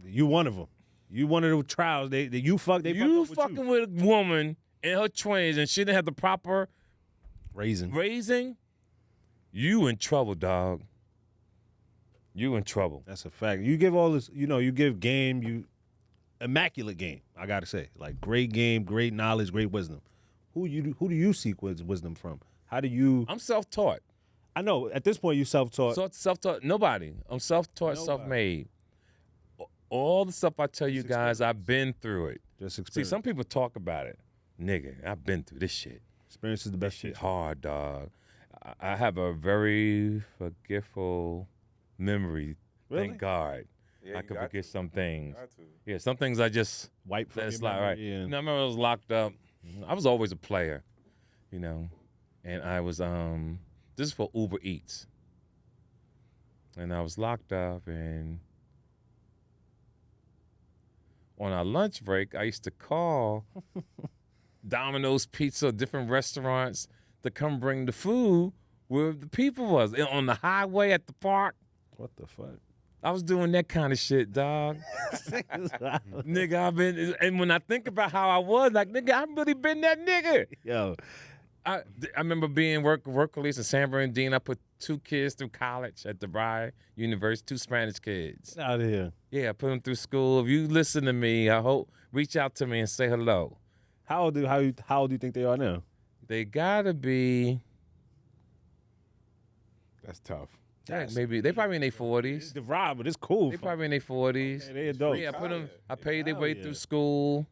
You one of them. You one of the trials. You fucked up with you. Fucking with a woman in her 20s and she didn't have the proper raising, you in trouble, dog. You in trouble. That's a fact. You give all this, you give game, immaculate game, I gotta say. Like great game, great knowledge, great wisdom. Who do you seek wisdom from? How do you I'm self-taught. I know, at this point you self-taught. Self-taught, nobody. I'm self-taught, self-made. All the stuff I tell you guys, I've been through it. Just See, experience. some people talk about it. Nigga, I've been through this shit. Experience is the best Shit shit. hard, dog. I have a very forgetful memory. Really? Thank God. Yeah, I you could got forget to. some things. Got to. Yeah, some things I just Wipe from let it your slide. memory, Right. yeah. I remember I was locked up. I was always a player, and I was this is for Uber Eats. And I was locked up, and on our lunch break, I used to call Domino's Pizza, different restaurants, to come bring the food where the people was. And on the highway at the park, What the fuck? I was doing that kind of shit, dog. Nigga, I've been, and when I think about how I was, like, nigga, I've really been that nigga. Yo, I remember being work release in San Bernardino. I put 2 kids through college at DeVry University, 2 Spanish kids. get out of here. Yeah, I put them through school. If you listen to me, I hope, reach out to me and say hello. How old do you think they are now? They gotta be That's tough. Yeah, maybe they probably in their 40s. The ride, but it's cool. They probably in their 40s. Okay, they adults. Yeah, I paid their way yeah. through school.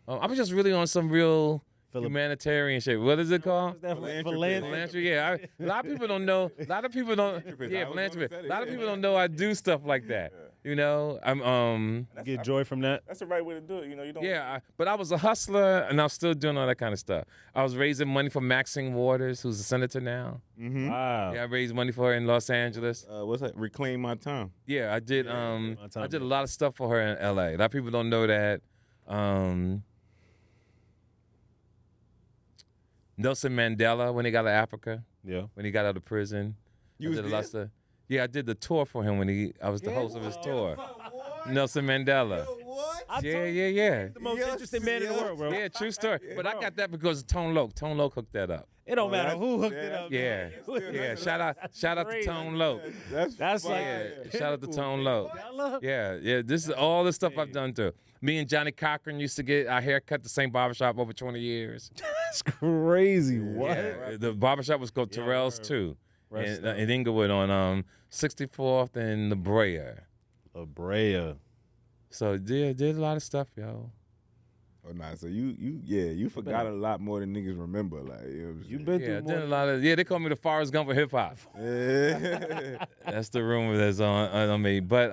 I was just really on some real humanitarian shit. What is it called? Philanthropy. Yeah, a lot of people don't know. A lot of people don't. Yeah, philanthropy. A lot of people don't know I do stuff like that. You know, I'm get joy from that. That's the right way to do it. You know, you don't. Yeah, but I was a hustler, and I'm still doing all that kind of stuff. I was raising money for Maxine Waters, who's a senator now. Mm-hmm. Wow. Yeah, I raised money for her in Los Angeles. What's that? Reclaim My Time. Yeah, I did. I did a lot of stuff for her in L.A. A lot of people don't know that. Nelson Mandela, when he got out of Africa, when he got out of prison, I did a lot of stuff. Yeah, I did the tour for him when I was the host of his tour. Nelson Mandela. What? Yeah. The most interesting man in the world, bro. Yeah, true story. But I got that because of Tone Loc. Tone Loc hooked that up. It don't matter who hooked it up. Yeah. Yeah. Shout out to Tone Loc. That's like Shout out to Tone Loc. Yeah. This is all the stuff I've done too. Me and Johnny Cochran used to get our hair cut the same barbershop over 20 years. That's crazy. What? Yeah. The barbershop was called Terrell's too. In Inglewood on 64th and La Brea. La Brea. So did a lot of stuff, yo. Oh nah, so you forgot a lot more than niggas remember. Like You've been through more. Did a lot of they call me the Forrest Gump of hip hop. That's the rumor that's on me. But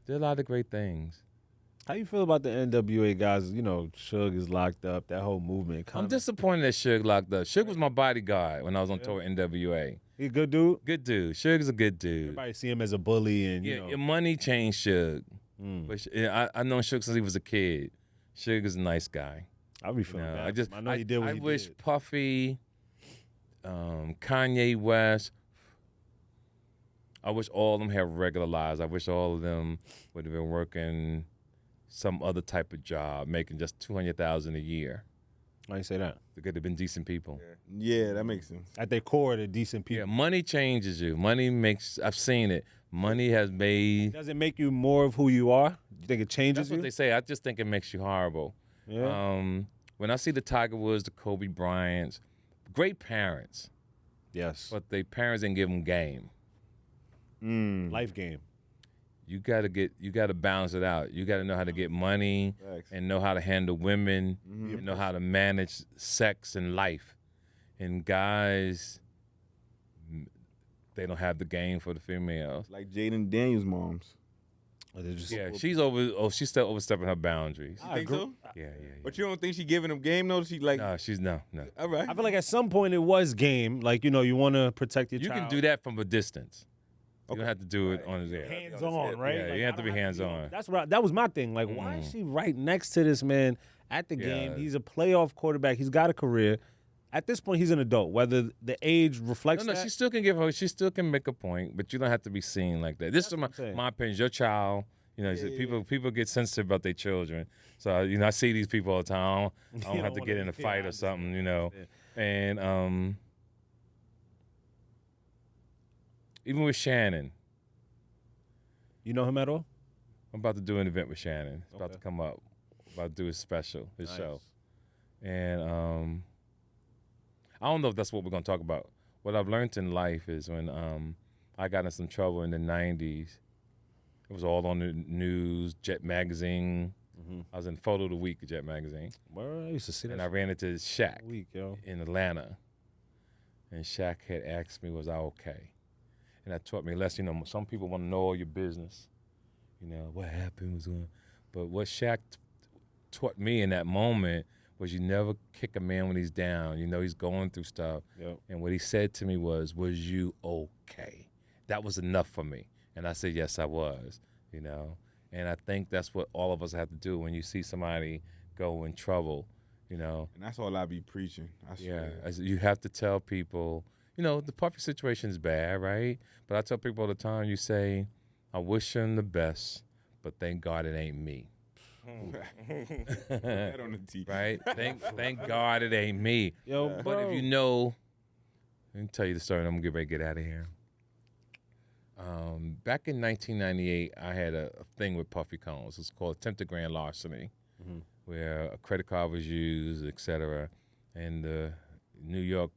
did a lot of great things. How you feel about the NWA guys? You know, Suge is locked up. That whole movement. I'm disappointed that Suge locked up. Suge was my bodyguard when I was on tour with NWA. He a good dude? Good dude. Suge's a good dude. Everybody see him as a bully and, you know. Your money changed Suge. But I know Suge since he was a kid. Suge is a nice guy. I'll be feeling bad. I know he did what he did. I wish Puffy, Kanye West, I wish all of them had regular lives. I wish all of them would have been working some other type of job, making just $200,000 a year. Why you say that? They could have been decent people. Yeah, that makes sense. At their core, they're decent people. Yeah, money changes you. Money makes, I've seen it. Money has made. Does it make you more of who you are? You think it changes That's what they say. I just think it makes you horrible. Yeah. When I see the Tiger Woods, the Kobe Bryants, great parents. Yes. But their parents didn't give them game. Life game. You gotta balance it out. You gotta know how to get money and know how to handle women, and know how to manage sex and life. And guys, they don't have the game for the females. Like Jaden Daniels' moms. She's still overstepping her boundaries. You think so? Yeah. But you don't think she giving them game though? She like No, she's no. All right. I feel like at some point it was game. Like, you know, you want to protect your child. You can do that from a distance. You don't have to do it on his air. Hands on, right? Yeah, like, you have to be hands on. That was my thing. Like, why is she right next to this man at the game? He's a playoff quarterback. He's got a career. At this point, he's an adult. Whether the age reflects that. She still can make a point, but you don't have to be seen like that. This is my opinion. Your child, you know, people get sensitive about their children. So, you know, I see these people all the time. I don't have to get in a fight or something, you know. Yeah. And even with Shannon. You know him at all? I'm about to do an event with Shannon. It's about to come up. About to do his show. And I don't know if that's what we're going to talk about. What I've learned in life is when I got in some trouble in the 90s, it was all on the news, Jet Magazine. I was in Photo of the Week of Jet Magazine. Where I used to see that. And I ran into Shaq in Atlanta. And Shaq had asked me, was I okay? And that taught me a lesson. You know, some people want to know all your business. You know, what happened. But what Shaq taught me in that moment was you never kick a man when he's down. You know he's going through stuff. Yep. And what he said to me was you okay? That was enough for me. And I said, yes, I was, you know. And I think that's what all of us have to do when you see somebody go in trouble, you know. And that's all I be preaching. I swear. Yeah, you have to tell people, you know, the Puffy situation is bad, right? But I tell people all the time, you say, I wish him the best, but thank God it ain't me. That on the T. Right? Thank God it ain't me. Yo, but bro. if you know, let me tell you the story, and I'm going to get out of here. Back in 1998, I had a thing with Puffy Combs. It's called attempted grand larceny, where a credit card was used, et cetera. And the New York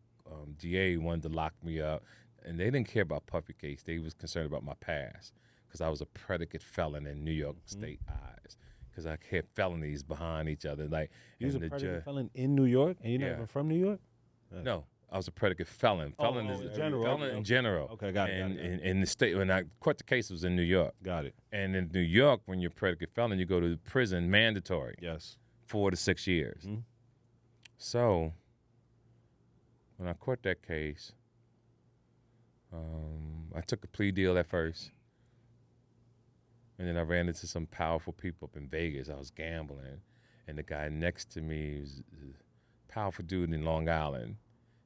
DA wanted to lock me up. and they didn't care about Puffy case. They was concerned about my past because I was a predicate felon in New York State eyes because I had felonies behind each other. Like You was a and the predicate felon in New York, and you're not Yeah. even from New York? No, I was a predicate felon. Felon is in general. felon Okay. in general. Okay, got it, got And it. in the state, when I caught the case, it was in New York. Got it. And in New York, when you're a predicate felon, you go to prison mandatory, Yes. 4 to 6 years. Mhm. So when I caught that case, I took a plea deal at first. And then I ran into some powerful people up in Vegas. I was gambling. And the guy next to me was a powerful dude in Long Island.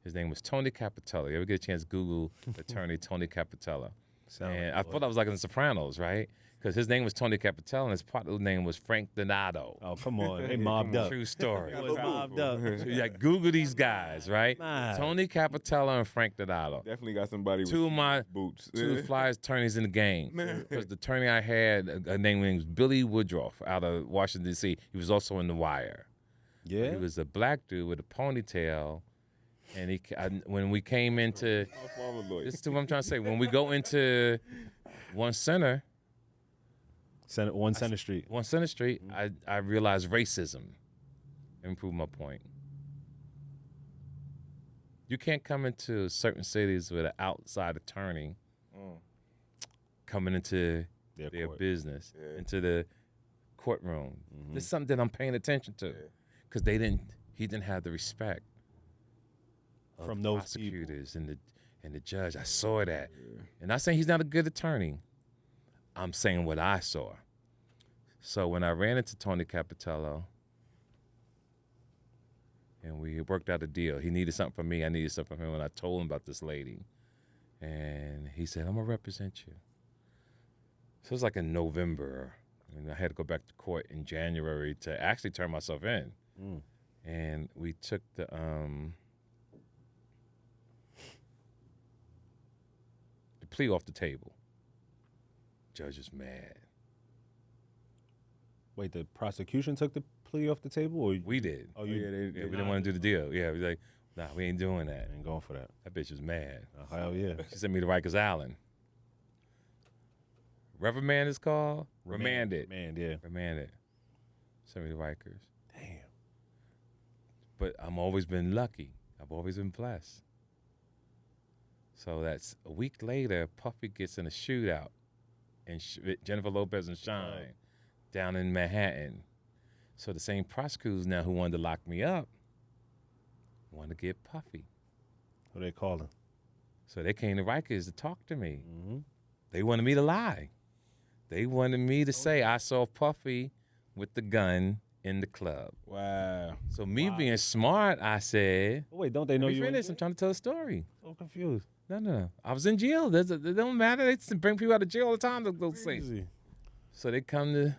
His name was Tony Capitello. You ever get a chance, Google attorney Tony Capitello. And I thought I was like in The Sopranos, right? Because his name was Tony Capitello and his partner's name was Frank Donato. Oh, come on. They mobbed up. True story. They was mobbed up. So you got Google these guys, right? Man. Tony Capitello and Frank Donato. Definitely got somebody with Two of my boots. two of the flyest attorneys in the game. Because the attorney I had, a name was Billy Woodruff out of Washington, D.C. He was also in The Wire. Yeah. He was a black dude with a ponytail. And when we came into, this is what I'm trying to say, when we go into One Center Street. I realized racism. Improve my point. You can't come into certain cities with an outside attorney coming into their court. business, Yeah. into the courtroom. This is something that I'm paying attention to because he didn't have the respect of From the those people. prosecutors and the judge. I saw that. And not saying he's not a good attorney. I'm saying what I saw. So when I ran into Tony Capitello and we worked out a deal, he needed something from me, I needed something from him, and I told him about this lady. And he said, I'm going to represent you. So it was like in November. And I had to go back to court in January to actually turn myself in. And we took the plea off the table. Judge was mad. Wait, the prosecution took the plea off the table? Or We did. Oh, you We didn't want to do the deal. Yeah, we was like, nah, we ain't doing that. ain't going for that. That bitch was mad. Oh, hell yeah. She sent me to Rikers Island. Reprimand is called? Remanded. Yeah. Remanded. Sent me to Rikers. Damn. But I'm always been lucky. I've always been blessed. So that's a week later, Puffy gets in a shootout and Jennifer Lopez and Shine down in Manhattan. So the same prosecutors now who wanted to lock me up want to get Puffy. What they calling? So they came to Rikers to talk to me. Mm-hmm. They wanted me to lie. They wanted me to say I saw Puffy with the gun in the club. Wow. So me being smart, I said, Oh, wait, don't they know let me you? in finish. I'm jail? trying to tell a story. So confused. No. I was in jail. It don't matter. They bring people out of jail all the time to go sing. Crazy. So they come to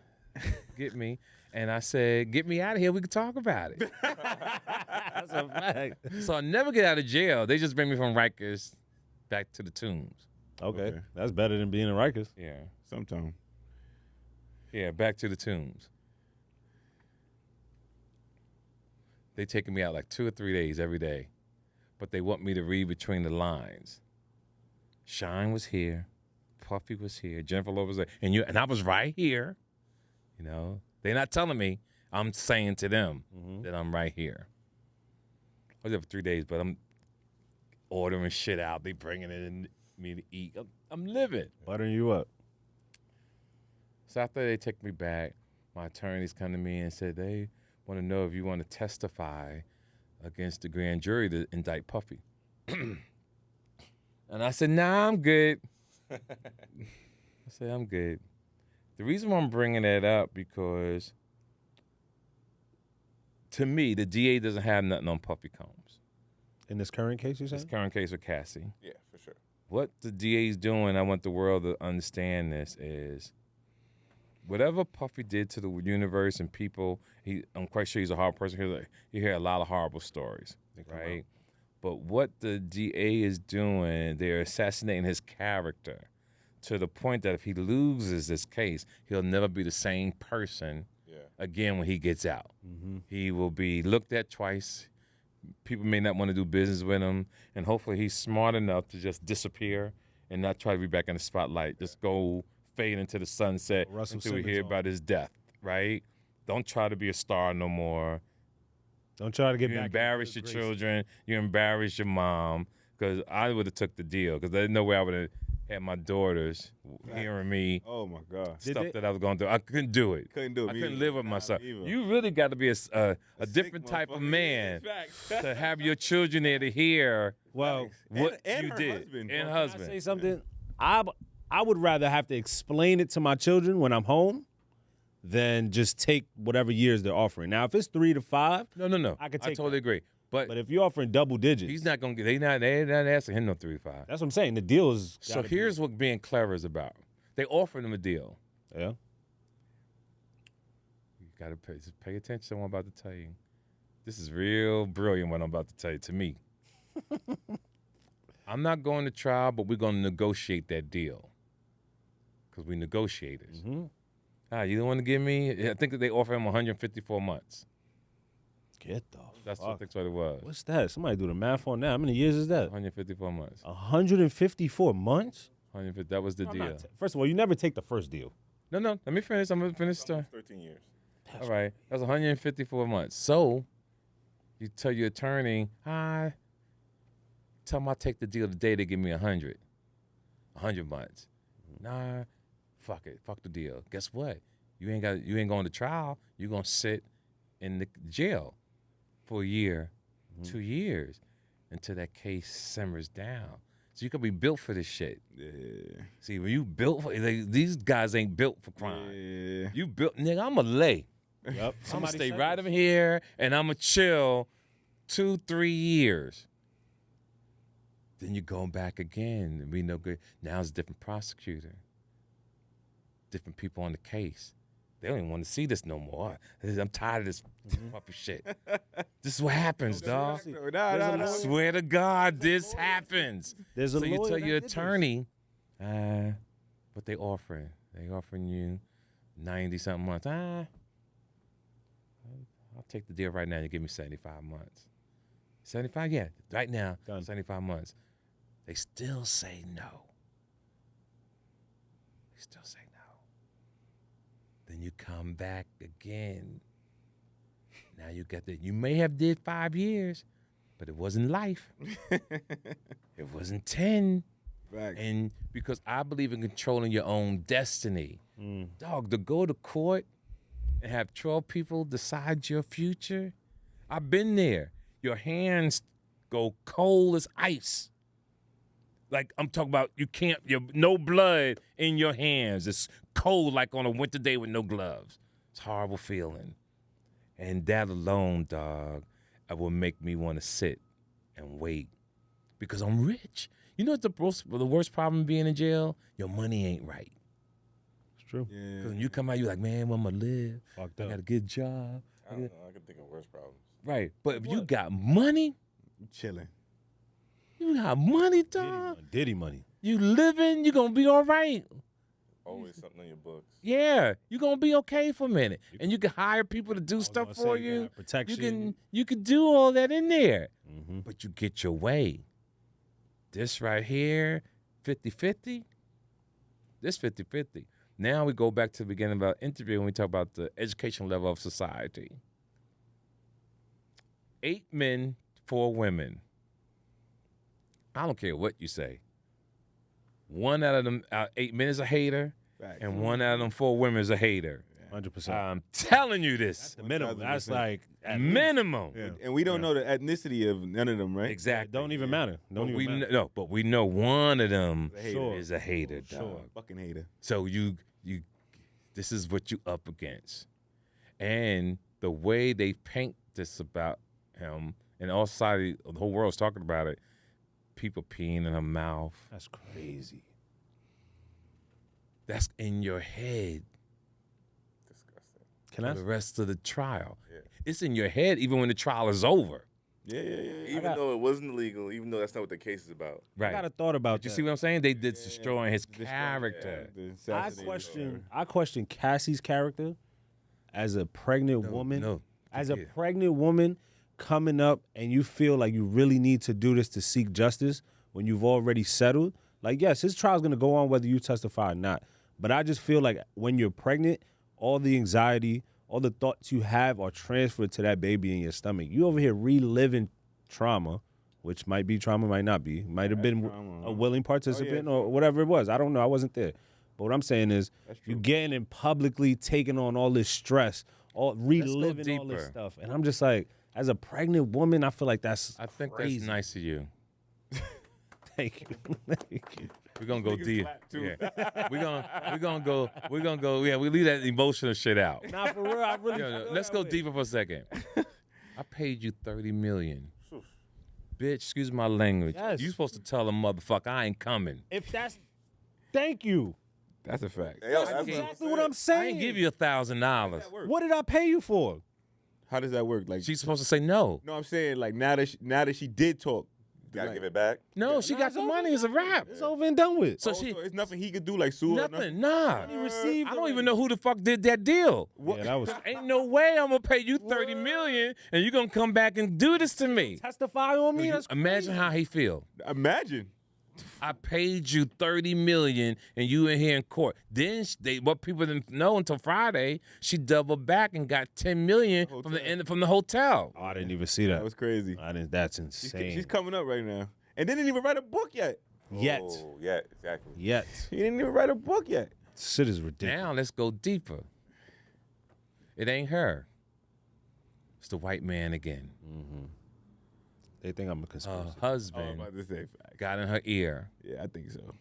get me, and I said, get me out of here. We can talk about it. That's a fact. So I never get out of jail. They just bring me from Rikers back to the Tombs. Okay. Okay. That's better than being in Rikers. Yeah. Sometime. Yeah, back to the Tombs. They taking me out like 2 or 3 days every day, but they want me to read between the lines. Shine was here, Puffy was here, Jennifer Lopez was there, and I was right here. You know, they're not telling me. I'm saying to them that I'm right here. I was there for 3 days, but I'm ordering shit out. They bringing it in me to eat. I'm living. Buttering you up. So after they take me back, my attorneys come to me and said they want to know if you want to testify against the grand jury to indict Puffy. And I said, nah, I'm good. I said, I'm good. The reason why I'm bringing that up because to me, the DA doesn't have nothing on Puffy Combs. In this current case, you This said? current case with Cassie. Yeah, for sure. What the DA's doing, I want the world to understand this, is whatever Puffy did to the universe and people, I'm quite sure he's a horrible person. You hear a lot of horrible stories, right? But what the DA is doing, they're assassinating his character to the point that if he loses this case, he'll never be the same person again when he gets out. He will be looked at twice, people may not want to do business with him, and hopefully he's smart enough to just disappear and not try to be back in the spotlight. Just go fade into the sunset Russell until we Simmons hear on. about his death, right? Don't try to be a star no more. Don't try to get You back. embarrass your children. You embarrass your mom. Because I would have took the deal. Because there's no way I would have had my daughters hearing me Oh my God. stuff that I was going through. I couldn't do it. Couldn't do it. I Me couldn't either. live with Nah, myself. me either. You really got to be a sick different type of motherfucker. man Facts. to have your children there to hear Well, what and you her did. husband. And Can I can I husband. say something? I would rather have to explain it to my children when I'm home than just take whatever years they're offering. Now, if it's 3 to 5, No. I could I take totally agree. But but if you're offering double digits, he's not going to get, they're not asking him no 3 to 5. that's what I'm saying. The deal is. So here's what being clever is about. They offered him a deal. Yeah. You got to pay attention to what I'm about to tell you. This is real brilliant what I'm about to tell you to me. I'm not going to trial, but we're going to negotiate that deal. Because we negotiators. Mm-hmm. You don't want to give me, I think that they offer him 154 months. Get the That's fuck. what it was. What's that? Somebody do the math on that. How many years is that? 154 months. 154 months? 150, that was the I'm deal. not first of all, you never take the first deal. No, let me finish. I'm going to finish the story. 13 years. All right. That's 154 months. So you tell your attorney, tell them I'll take the deal today. They give me 100 months. Nah, fuck it. Fuck the deal. Guess what? You ain't going to trial. You're going to sit in the jail for a year, 2 years, until that case simmers down. So you could be built for this shit. Yeah. See, when you built for these guys ain't built for crime. Yeah. You built, nigga, I'm going to lay. Yep. I'm gonna stay right over here and I'm gonna chill 2-3 years. Then you're going back again. And we know good. Now it's a different prosecutor, different people on the case. They don't even want to see this no more. I'm tired of this puppy shit. This is what happens, dog. I swear to God, this happens. There's a So you lawyer tell that your did this. attorney, what they offering. They offering you 90-something months. I'll take the deal right now. You give me 75 months. 75? Yeah, right now, Done. 75 months. They still say no. They still say no. Then you come back again. Now you got you may have did 5 years, but it wasn't life. It wasn't 10. Facts. And because I believe in controlling your own destiny. Dog, to go to court and have 12 people decide your future, I've been there. Your hands go cold as ice. Like I'm talking about, no blood in your hands. It's cold like on a winter day with no gloves. It's a horrible feeling. And that alone, dog, will make me want to sit and wait because I'm rich. You know what the worst problem being in jail? Your money ain't right. It's true. Yeah. Because when you come out, you're like, man, where am I live? Fucked I up. got a good job. I don't know. I can think of worse problems. Right. But if you got money, You chilling. you got money, dog. Diddy money. You living, you're going to be all right. Always something on your books. Yeah, you're going to be okay for a minute. And you can hire people to do stuff gonna for say, you. yeah, protection. You can do all that in there. Mm-hmm. But you get your way. This right here, 50-50. This 50-50. Now we go back to the beginning of our interview and we talk about the education level of society. 8 men, 4 women. I don't care what you say. 1 out of them 8 men is a hater, Facts. and 1 out of them 4 women is a hater. 100%. I'm telling you this. The minimum. That's 1000%. like at Minimum. Yeah. And we don't know the ethnicity of none of them, right? least. Exactly. Don't even matter. Don't But even matter. but we know one of them A hater. Sure. is a hater, dog. Sure. Fucking hater. So you this is what you up against. And the way they paint this about him, and all society, the whole world's talking about it, people peeing in her mouth. That's crazy. That's in your head Disgusting. Can for I? the rest of the trial. Yeah. It's in your head even when the trial is over. Yeah. Even though it wasn't illegal, even though that's not what the case is about. Right. I got a thought about Did you that. see what I'm saying? They did destroying his character. I question Cassie's character as a pregnant woman. No. As a Yeah. pregnant woman coming up and you feel like you really need to do this to seek justice when you've already settled, like, yes, his trial's going to go on whether you testify or not. But I just feel like when you're pregnant, all the anxiety, all the thoughts you have are transferred to that baby in your stomach. You over here reliving trauma, which might be trauma, might not be. Might have been a willing participant or whatever it was. I don't know. I wasn't there. But what I'm saying is you're getting and publicly taking on all this stress, all reliving all this stuff. And I'm just like, as a pregnant woman, I feel like that's crazy. That's nice of you. Thank you. Thank you. We're gonna go deep. Yeah. We're gonna go. Yeah, we leave that emotional shit out. Nah, for real, I really. Let's go deeper for a second. I paid you $30 million. Bitch, excuse my language. Yes. You supposed to tell a motherfucker I ain't coming. If that's, thank you. That's a fact. That's exactly what I'm saying. I ain't give you $1,000. What did I pay you for? How does that work? Like, She's supposed to say no. no, I'm saying like now that she did talk, Gotta like, give it back. No, she got the money. It's a wrap. It's over and done with. So so she it's nothing he could do, like sue her. nothing. Nah. Received I don't even know who the fuck did that deal. Yeah, that was Ain't no way I'm gonna pay you $30 million and you gonna come back and do this to me. testify on me. That's Imagine how he feel. Imagine. I paid you $30 million and you in here in court. Then what people didn't know until Friday, she doubled back and got $10 million from the hotel. Oh, I didn't even see that. That was crazy. I didn't. That's insane. She's coming up right now, and they didn't even write a book yet. Yet. Oh, yeah, exactly. Yet. He didn't even write a book yet. Shit is ridiculous. Now let's go deeper. It ain't her. It's the white man again. They think I'm a conspiracy. Her I'm husband about to say fact. got in her ear. Yeah, I think so.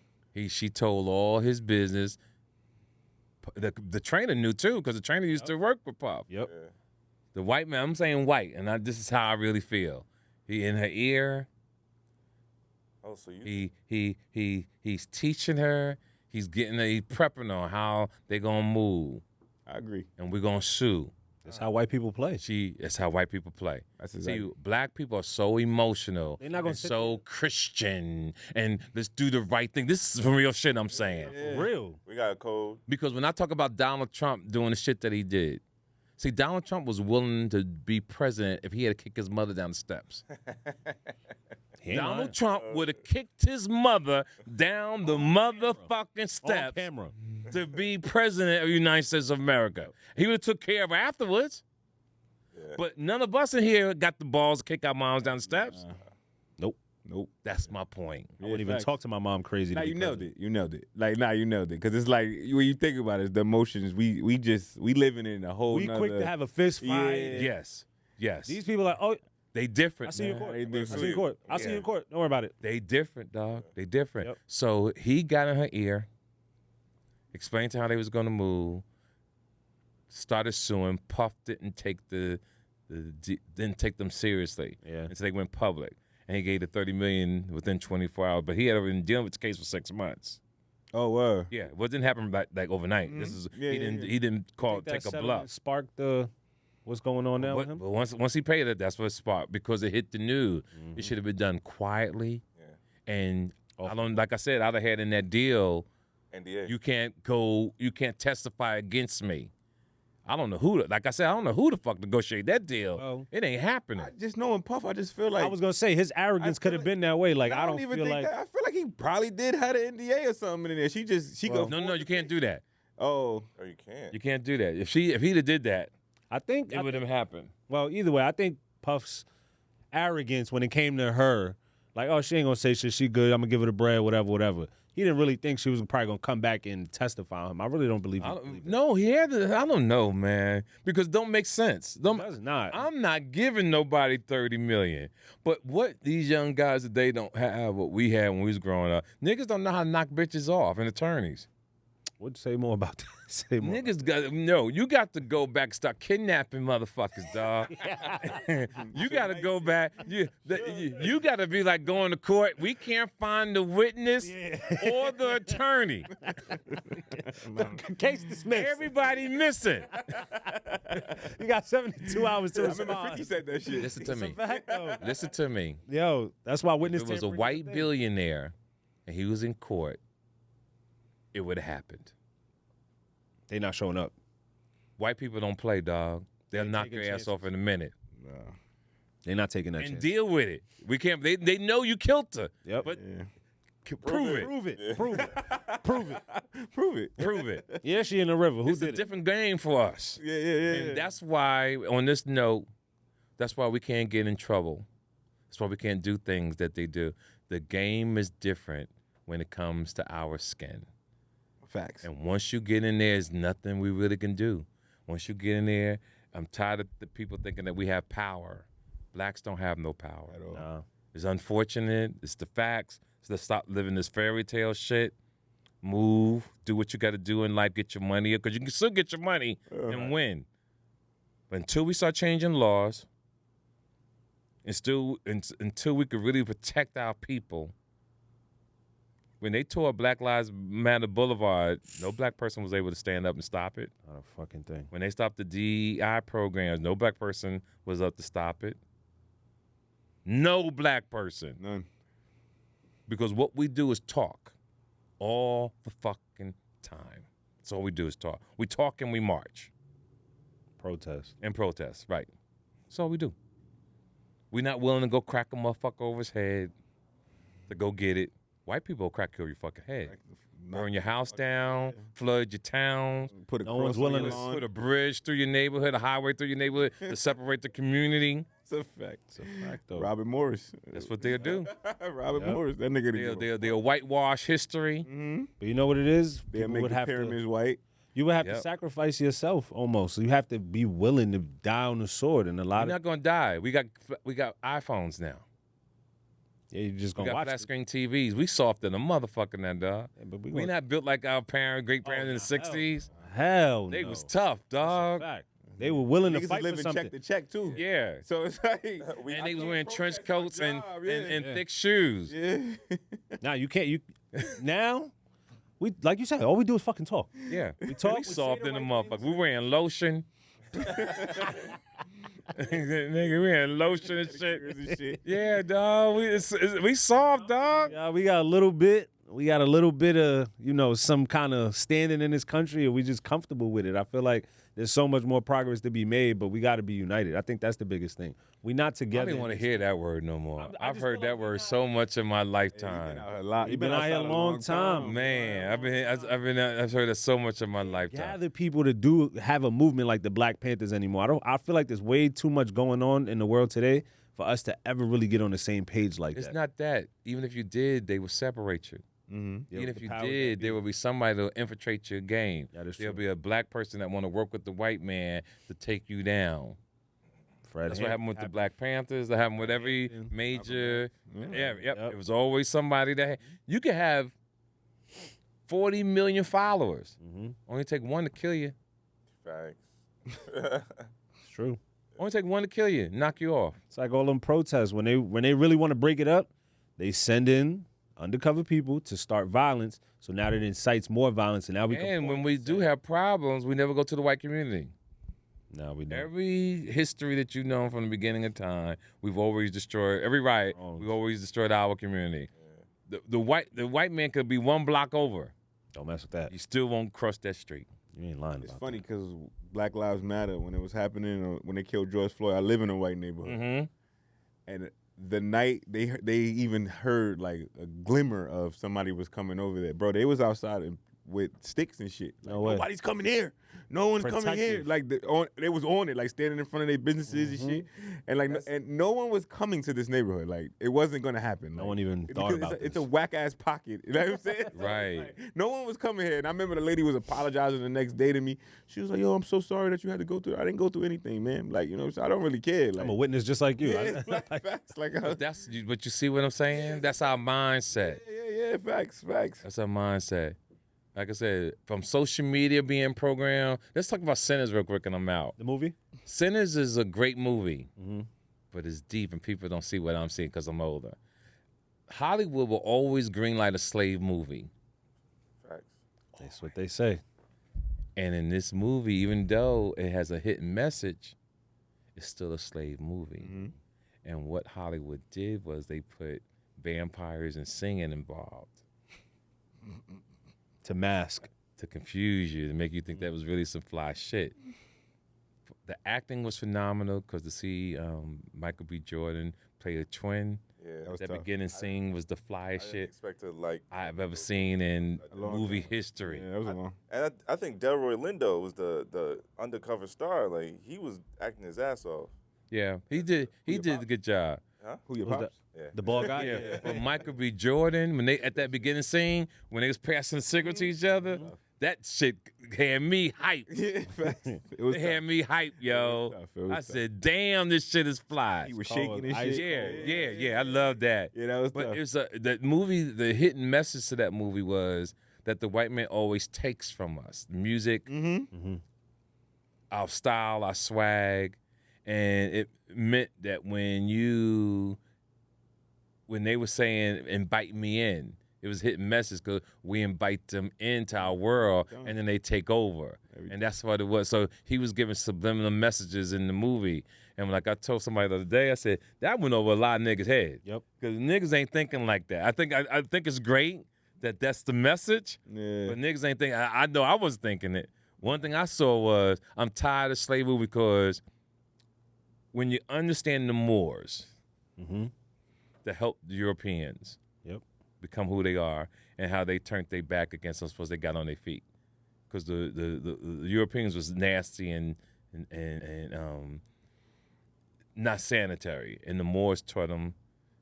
She told all his business. The trainer knew too, because the trainer used to work with Puff. Yep. The white man, I'm saying white, and this is how I really feel. He in her ear. Oh, so you. He's teaching her. He's prepping on how they gonna move, I agree. and we're gonna sue. That's how white people play. That's how white people play. That's exactly. See, black people are so emotional. They're not gonna and sit so Christian, and let's do the right thing. This is some real shit I'm saying. For real. We got a code. Because when I talk about Donald Trump doing the shit that he did, see, Donald Trump was willing to be president if he had to kick his mother down the steps. Donald Trump would have kicked his mother down the motherfucking steps camera. to be president of the United States of America. He would have took care of her afterwards. Yeah. But none of us in here got the balls to kick our moms down the steps. Nope. That's my point. I wouldn't even facts. talk to my mom crazy. Now to be you nailed president. it. You nailed it. Like now you nailed it. Because it's like when you think about it, the emotions. We living in a whole. We quick to have a fist fight. Yeah. Yes. These people are, oh, They different. I see you in man. court. They I different. see you in court. I'll see you in court. Don't worry about it. They different, dog. They different. Yep. So he got in her ear, explained to her how they was gonna move, started suing. Puff didn't take didn't take them seriously. Yeah. And so they went public. And he gave the $30 million within 24 hours. But he had been dealing with the case for 6 months. Oh, wow. Yeah, it didn't happen like overnight. This is Yeah, he yeah, didn't yeah. he didn't call Think that take a settlement bluff. Sparked the what's going on now with him? But once he paid it, that's what sparked because it hit the news. It should have been done quietly. Yeah. And I don't, like I said, I'd have had in that deal. NDA. You can't testify against me. I don't know who. Like I said, I don't know who the fuck negotiated that deal. Well, it ain't happening. Just knowing Puff, I just feel like I was gonna say his arrogance could have been that way. Like I don't even feel think like that. I feel like he probably did have an NDA or something in there. She go. No, you can't do that. Oh, Oh, you can't. You can't do that. If he'd have did that, I think it would have happened. well, either way, I think Puff's arrogance when it came to her, like, oh, she ain't gonna say shit, she good, I'm gonna give her the bread, whatever. He didn't really think she was probably gonna come back and testify on him. I really don't believe he No, he had to. I don't know, man, because it don't make sense. It does not. I'm not giving nobody $30 million. But what these young guys today don't have, what we had when we was growing up, niggas don't know how to knock bitches off and attorneys. What say more about that? Say more. Niggas you got to go back and start kidnapping motherfuckers, dog. You got to go back. You got to be like going to court. We can't find the witness or the attorney. Case dismissed. Everybody missing. You got 72 hours to I remember respond. 50 said that shit. Listen to It's a me. fact, though. Listen to me. Yo, that's why witness If it was a tampering is white thing. billionaire and he was in court, it would have happened. They not showing up. White people don't play, dog. They'll knock taking your ass chances. off in a minute. They're not taking that and chance. deal with it. We can't. They know you killed her. Yep. But Yeah. prove it. Prove it. Prove it. Prove it. Prove it. Prove it. Yeah, she in the river. Who It's a did it? different game for us. Yeah. And that's why, on this note, that's why we can't get in trouble. That's why we can't do things that they do. The game is different when it comes to our skin. Facts. And once you get in there, there's nothing we really can do. Once you get in there, I'm tired of the people thinking that we have power. Blacks don't have no power At all. Nah. It's unfortunate. It's the facts. So let's stop living this fairy tale shit. Move. Do what you got to do in life. Get your money up, because you can still get your money and win. But until we start changing laws, until we could really protect our people, when they tore Black Lives Matter Boulevard, no black person was able to stand up and stop it. Not a fucking thing. When they stopped the DEI programs, no black person was up to stop it. No black person. None. Because what we do is talk all the fucking time. That's all we do is talk. We talk and we march Protest. and protest, right? That's all we do. We're not willing to go crack a motherfucker over his head to go get it. White people will crack your fucking head. Burn your house down, flood your town, Put a No one's cross on willing your to lawn. put a bridge through your neighborhood, a highway through your neighborhood to separate the community. It's a fact. It's a fact, though. Robert Morris. That's what they'll do. Robert Yep. Morris. That nigga. didn't give a They'll whitewash history. But you know what it is? They'll People make would the have pyramids to. white. You would have to Yep. sacrifice yourself almost. So you have to be willing to die on the sword, and a lot We're of not gonna die. We got iPhones now. you're just We gonna got watch flat it. screen TVs. We soft than a motherfucker now, dog. Yeah, but We gonna- not built like our great parents in the '60s. Hell, They no. was tough, That's a dog. fact. They were willing to Niggas fight is for living something. check to check too. Yeah. So it's like, And they was wearing trench coats and Yeah. thick shoes. yeah. Now you can't. You now we like you said. All we do is fucking talk. Yeah. We talk. We we say soft the in the right motherfucker. things. We wearing lotion. Nigga, we wearing lotion and shit. Yeah, dog. We soft, dog. Yeah, we got a little bit. We got a little bit of some kind of standing in this country, and we just comfortable with it. I feel like there's so much more progress to be made, but we got to be united. I think that's the biggest thing. We not I together. didn't want to hear that word no more. I I've just heard feel that like word so much in my lifetime. A lot. You've been out here a outside long time. Man, I've heard that so much in my lifetime. gather people to have a movement like the Black Panthers anymore. I feel like there's way too much going on in the world today for us to ever really get on the same page like It's that. not that. Even if you did, they would separate you. Mm-hmm. Yeah, Even with if the you powers that did, be. there would be somebody to infiltrate your game. That is There'll true. be a black person that want to work with the white man to take you down. Fred That's what happened with the Black Panthers. That happened with every major. Yeah, yep. Yep. It was always somebody that you could have 40 million followers. Mm-hmm. Only take one to kill you. Facts. It's true. Only take one to kill you, knock you off. It's like all them protests when they really want to break it up, they send in undercover people to start violence. So now that incites more violence, and now we And when we do have problems, we never go to the white community. no, we don't. Every history that you know from the beginning of time, we've always destroyed. Every riot, we've always destroyed our community. The white man could be one block over. Don't mess with that. You still won't cross that street. You ain't lying It's about funny because Black Lives Matter, when it was happening, or when they killed George Floyd, I live in a white neighborhood. Mm-hmm. And the night they even heard like a glimmer of somebody was coming over there. Bro, they was outside with sticks and shit. Like, No way. nobody's coming here. No one's coming here. Protective. Like they was on it, like standing in front of their businesses and shit. And like, and no one was coming to this neighborhood. Like it wasn't gonna happen. No Like, one even thought because about it's a this. whack ass pocket. You know what I'm saying? So, Right. like, no one was coming here. And I remember the lady was apologizing the next day to me. She was like, "Yo, I'm so sorry that you had to go through. I didn't go through anything, man. Like, you know, so I don't really care. Like, I'm a witness just like you. yeah, like, facts. Like, But but you see what I'm saying? That's our mindset. yeah, facts. That's our mindset. Like I said, from social media being programmed. Let's talk about Sinners real quick, and I'm out. The movie? Sinners is a great movie, Mm-hmm. but it's deep, and people don't see what I'm seeing because I'm older. Hollywood will always greenlight a slave movie. Facts. That's what they say. And in this movie, even though it has a hidden message, it's still a slave movie. Mm-hmm. And what Hollywood did was they put vampires and singing involved To mask. to confuse you, to make you think that was really some fly shit. The acting was phenomenal because to see Michael B. Jordan play a twin. Yeah, was That tough. beginning scene was the I flyest didn't shit expect to like. I've ever seen in A long movie time. history. Yeah, that was a long. And I think Delroy Lindo was the undercover star. Like he was acting his ass off. Yeah, he did. He your did pop? a good job. Huh? Who your Who's pops? Yeah. The ball guy. Yeah, but Michael B. Jordan, when they at that beginning scene, when they was passing the cigarette to each other, that shit had me hyped. Yeah, facts. It was It had me hyped, yo. tough. It was I tough. said, "Damn, this shit is fly." He was Called shaking his Ice shit. Yeah. I love that. Yeah, that was But tough. it's that movie. The hidden message to that movie was that the white man always takes from us music, our style, our swag, and it meant that when they were saying "invite me in," it was hidden message because we invite them into our world, and then they take over, and that's what it was. So he was giving subliminal messages in the movie, and like I told somebody the other day, I said that went over a lot of niggas' head. Yep. Because niggas ain't thinking like that. I think it's great that that's the message, Yeah. but niggas ain't thinking. I know I was thinking it. One thing I saw was I'm tired of slavery because when you understand the Moors that helped the Europeans Yep. become who they are and how they turned their back against us once they got on their feet, because the Europeans was nasty and not sanitary, and the Moors taught them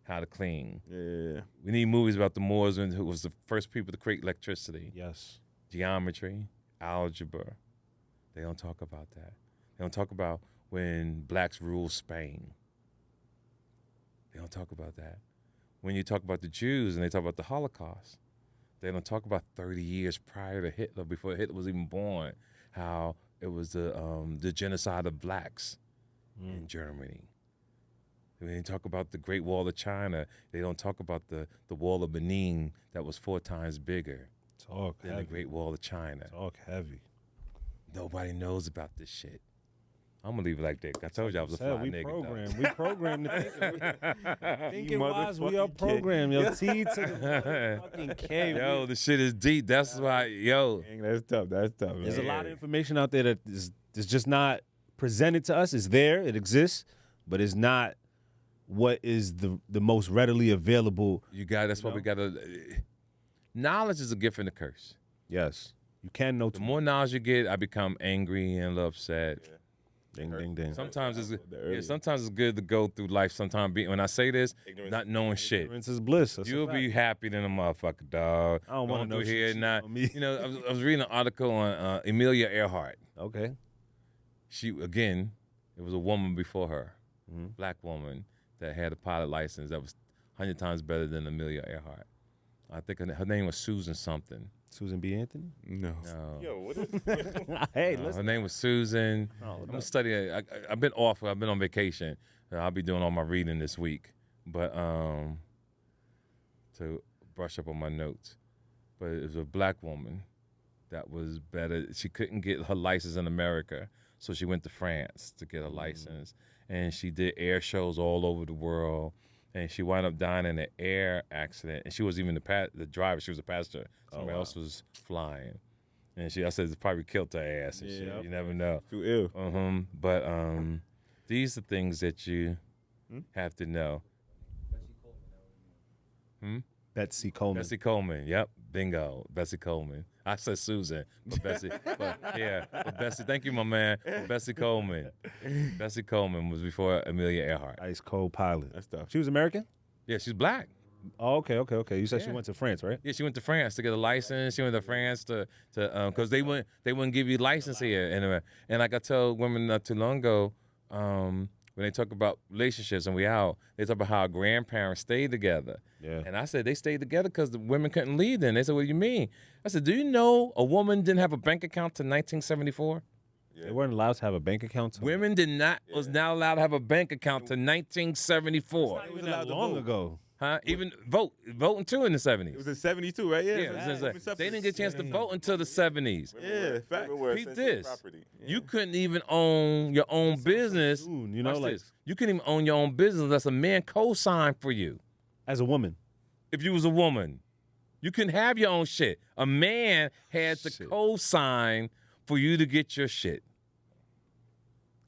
how to clean. Yeah. We need movies about the Moors who was the first people to create electricity, Yes. geometry, algebra. They don't talk about that. They don't talk about when blacks ruled Spain. They don't talk about that. When you talk about the Jews and they talk about the Holocaust, they don't talk about 30 years prior to Hitler, before Hitler was even born, how it was the genocide of blacks in Germany. When they talk about the Great Wall of China, they don't talk about the Wall of Benin that was 4 times bigger Talk than the heavy. Great Wall of China. Talk heavy. Nobody knows about this shit. I'm gonna leave it like that. I told you I was a fly Said, we nigga. programmed. We programmed to think. Thinking wise, we motherfucking are kid. programmed. Yo, T to the fucking K. Yo, the shit is deep. That's why, yo. Dang, that's tough. That's tough. There's a man. lot of information out there that is just not presented to us. It's there, it exists, but it's not what is the most readily available. You got. That's why we gotta. Knowledge is a gift and a curse. Yes, you can know The too. more knowledge you get, I become angry and upset. Ding, ding, ding. Sometimes it's earlier. sometimes it's good to go through life. Sometimes when I say this, Ignorance- not knowing shit. Ignorance is bliss. That's a You'll be fact. happy than a motherfucker, dog. I don't wanna Going know through she here cheating not. on me. You know, I was reading an article on Amelia Earhart. Okay. She again, it was a woman before her, Mm-hmm. black woman that had a pilot license that was 100 times better than Amelia Earhart. I think her name was Susan something. Susan B. Anthony. No. No. Yo, what is? Hey, Her listen. name was Susan. I'm gonna study. I've been off. I've been on vacation. I'll be doing all my reading this week, but to brush up on my notes. But it was a black woman that was better. She couldn't get her license in America, so she went to France to get a license, and she did air shows all over the world. And she wound up dying in an air accident. And she wasn't even the driver. She was a passenger. Somebody else was flying. And I said, it probably killed her ass and shit. You never know. Too ill. But these are things that you have to know. Betsy Coleman. Bessie Coleman. Yep. Bingo. Bessie Coleman. I said Susan, but Bessie. But Bessie. Thank you, my man. But Bessie Coleman. Bessie Coleman was before Amelia Earhart. Ice Cold Pilot. That's tough. She was American? Yeah, she's black. Oh, okay. You said she Yeah. went to France, right? Yeah, she went to France to get a license. She went to France to because they wouldn't give you license here. And like I tell women not too long ago, when they talk about relationships and we out, they talk about how our grandparents stayed together. Yeah. And I said they stayed together because the women couldn't leave then. They said, what do you mean? I said, do you know a woman didn't have a bank account till 1974? They weren't allowed to have a bank account. Women was not allowed to have a bank account till 1974. Not even that long ago. Huh? Even voting too in the 70s. It was in 72, right? Yeah. They didn't get a chance to vote until the 70s. Yeah, facts. Peep this. You couldn't even own your own business. soon, you know, Watch like- this. You couldn't even own your own business unless a man co-signed for you. As a woman. If you was a woman, you couldn't have your own shit. A man had to co-sign for you to get your shit.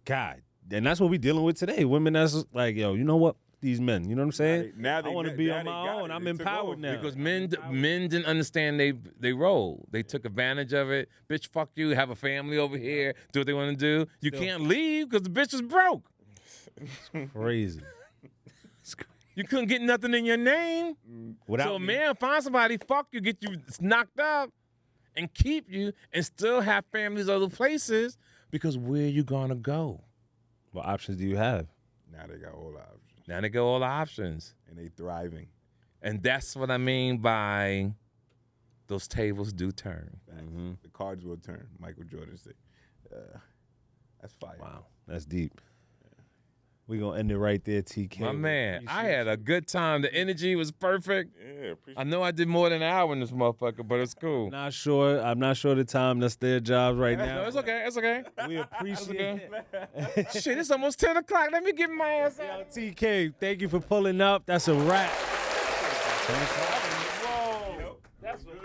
God, and that's what we dealing with today. Women that's like, yo, you know what? These men, you know what I'm saying? Now I want to be on my own. I'm empowered now. Because men didn't understand they role. They took advantage of it. Bitch, fuck you. Have a family over here. Do what they want to do. You can't leave because the bitch is broke. Crazy. You couldn't get nothing in your name. So a man find somebody, fuck you, get you knocked up, and keep you, and still have families other places. Because where you gonna go? What options do you have? Now they got all the options. Now they got all the options. And they thriving. And that's what I mean by those tables do turn. Mm-hmm. The cards will turn, Michael Jordan said. That's fire. Wow, that's deep. We're going to end it right there, TK. My man, I had a good time. The energy was perfect. Yeah, appreciate I know I did more than an hour in this motherfucker, but it's cool. I'm not sure the time. That's their jobs right now. No, it's okay. It's okay. We appreciate it. Shit, it's almost 10 o'clock. Let me get my ass out. TK, thank you for pulling up. That's a wrap. Whoa. That's what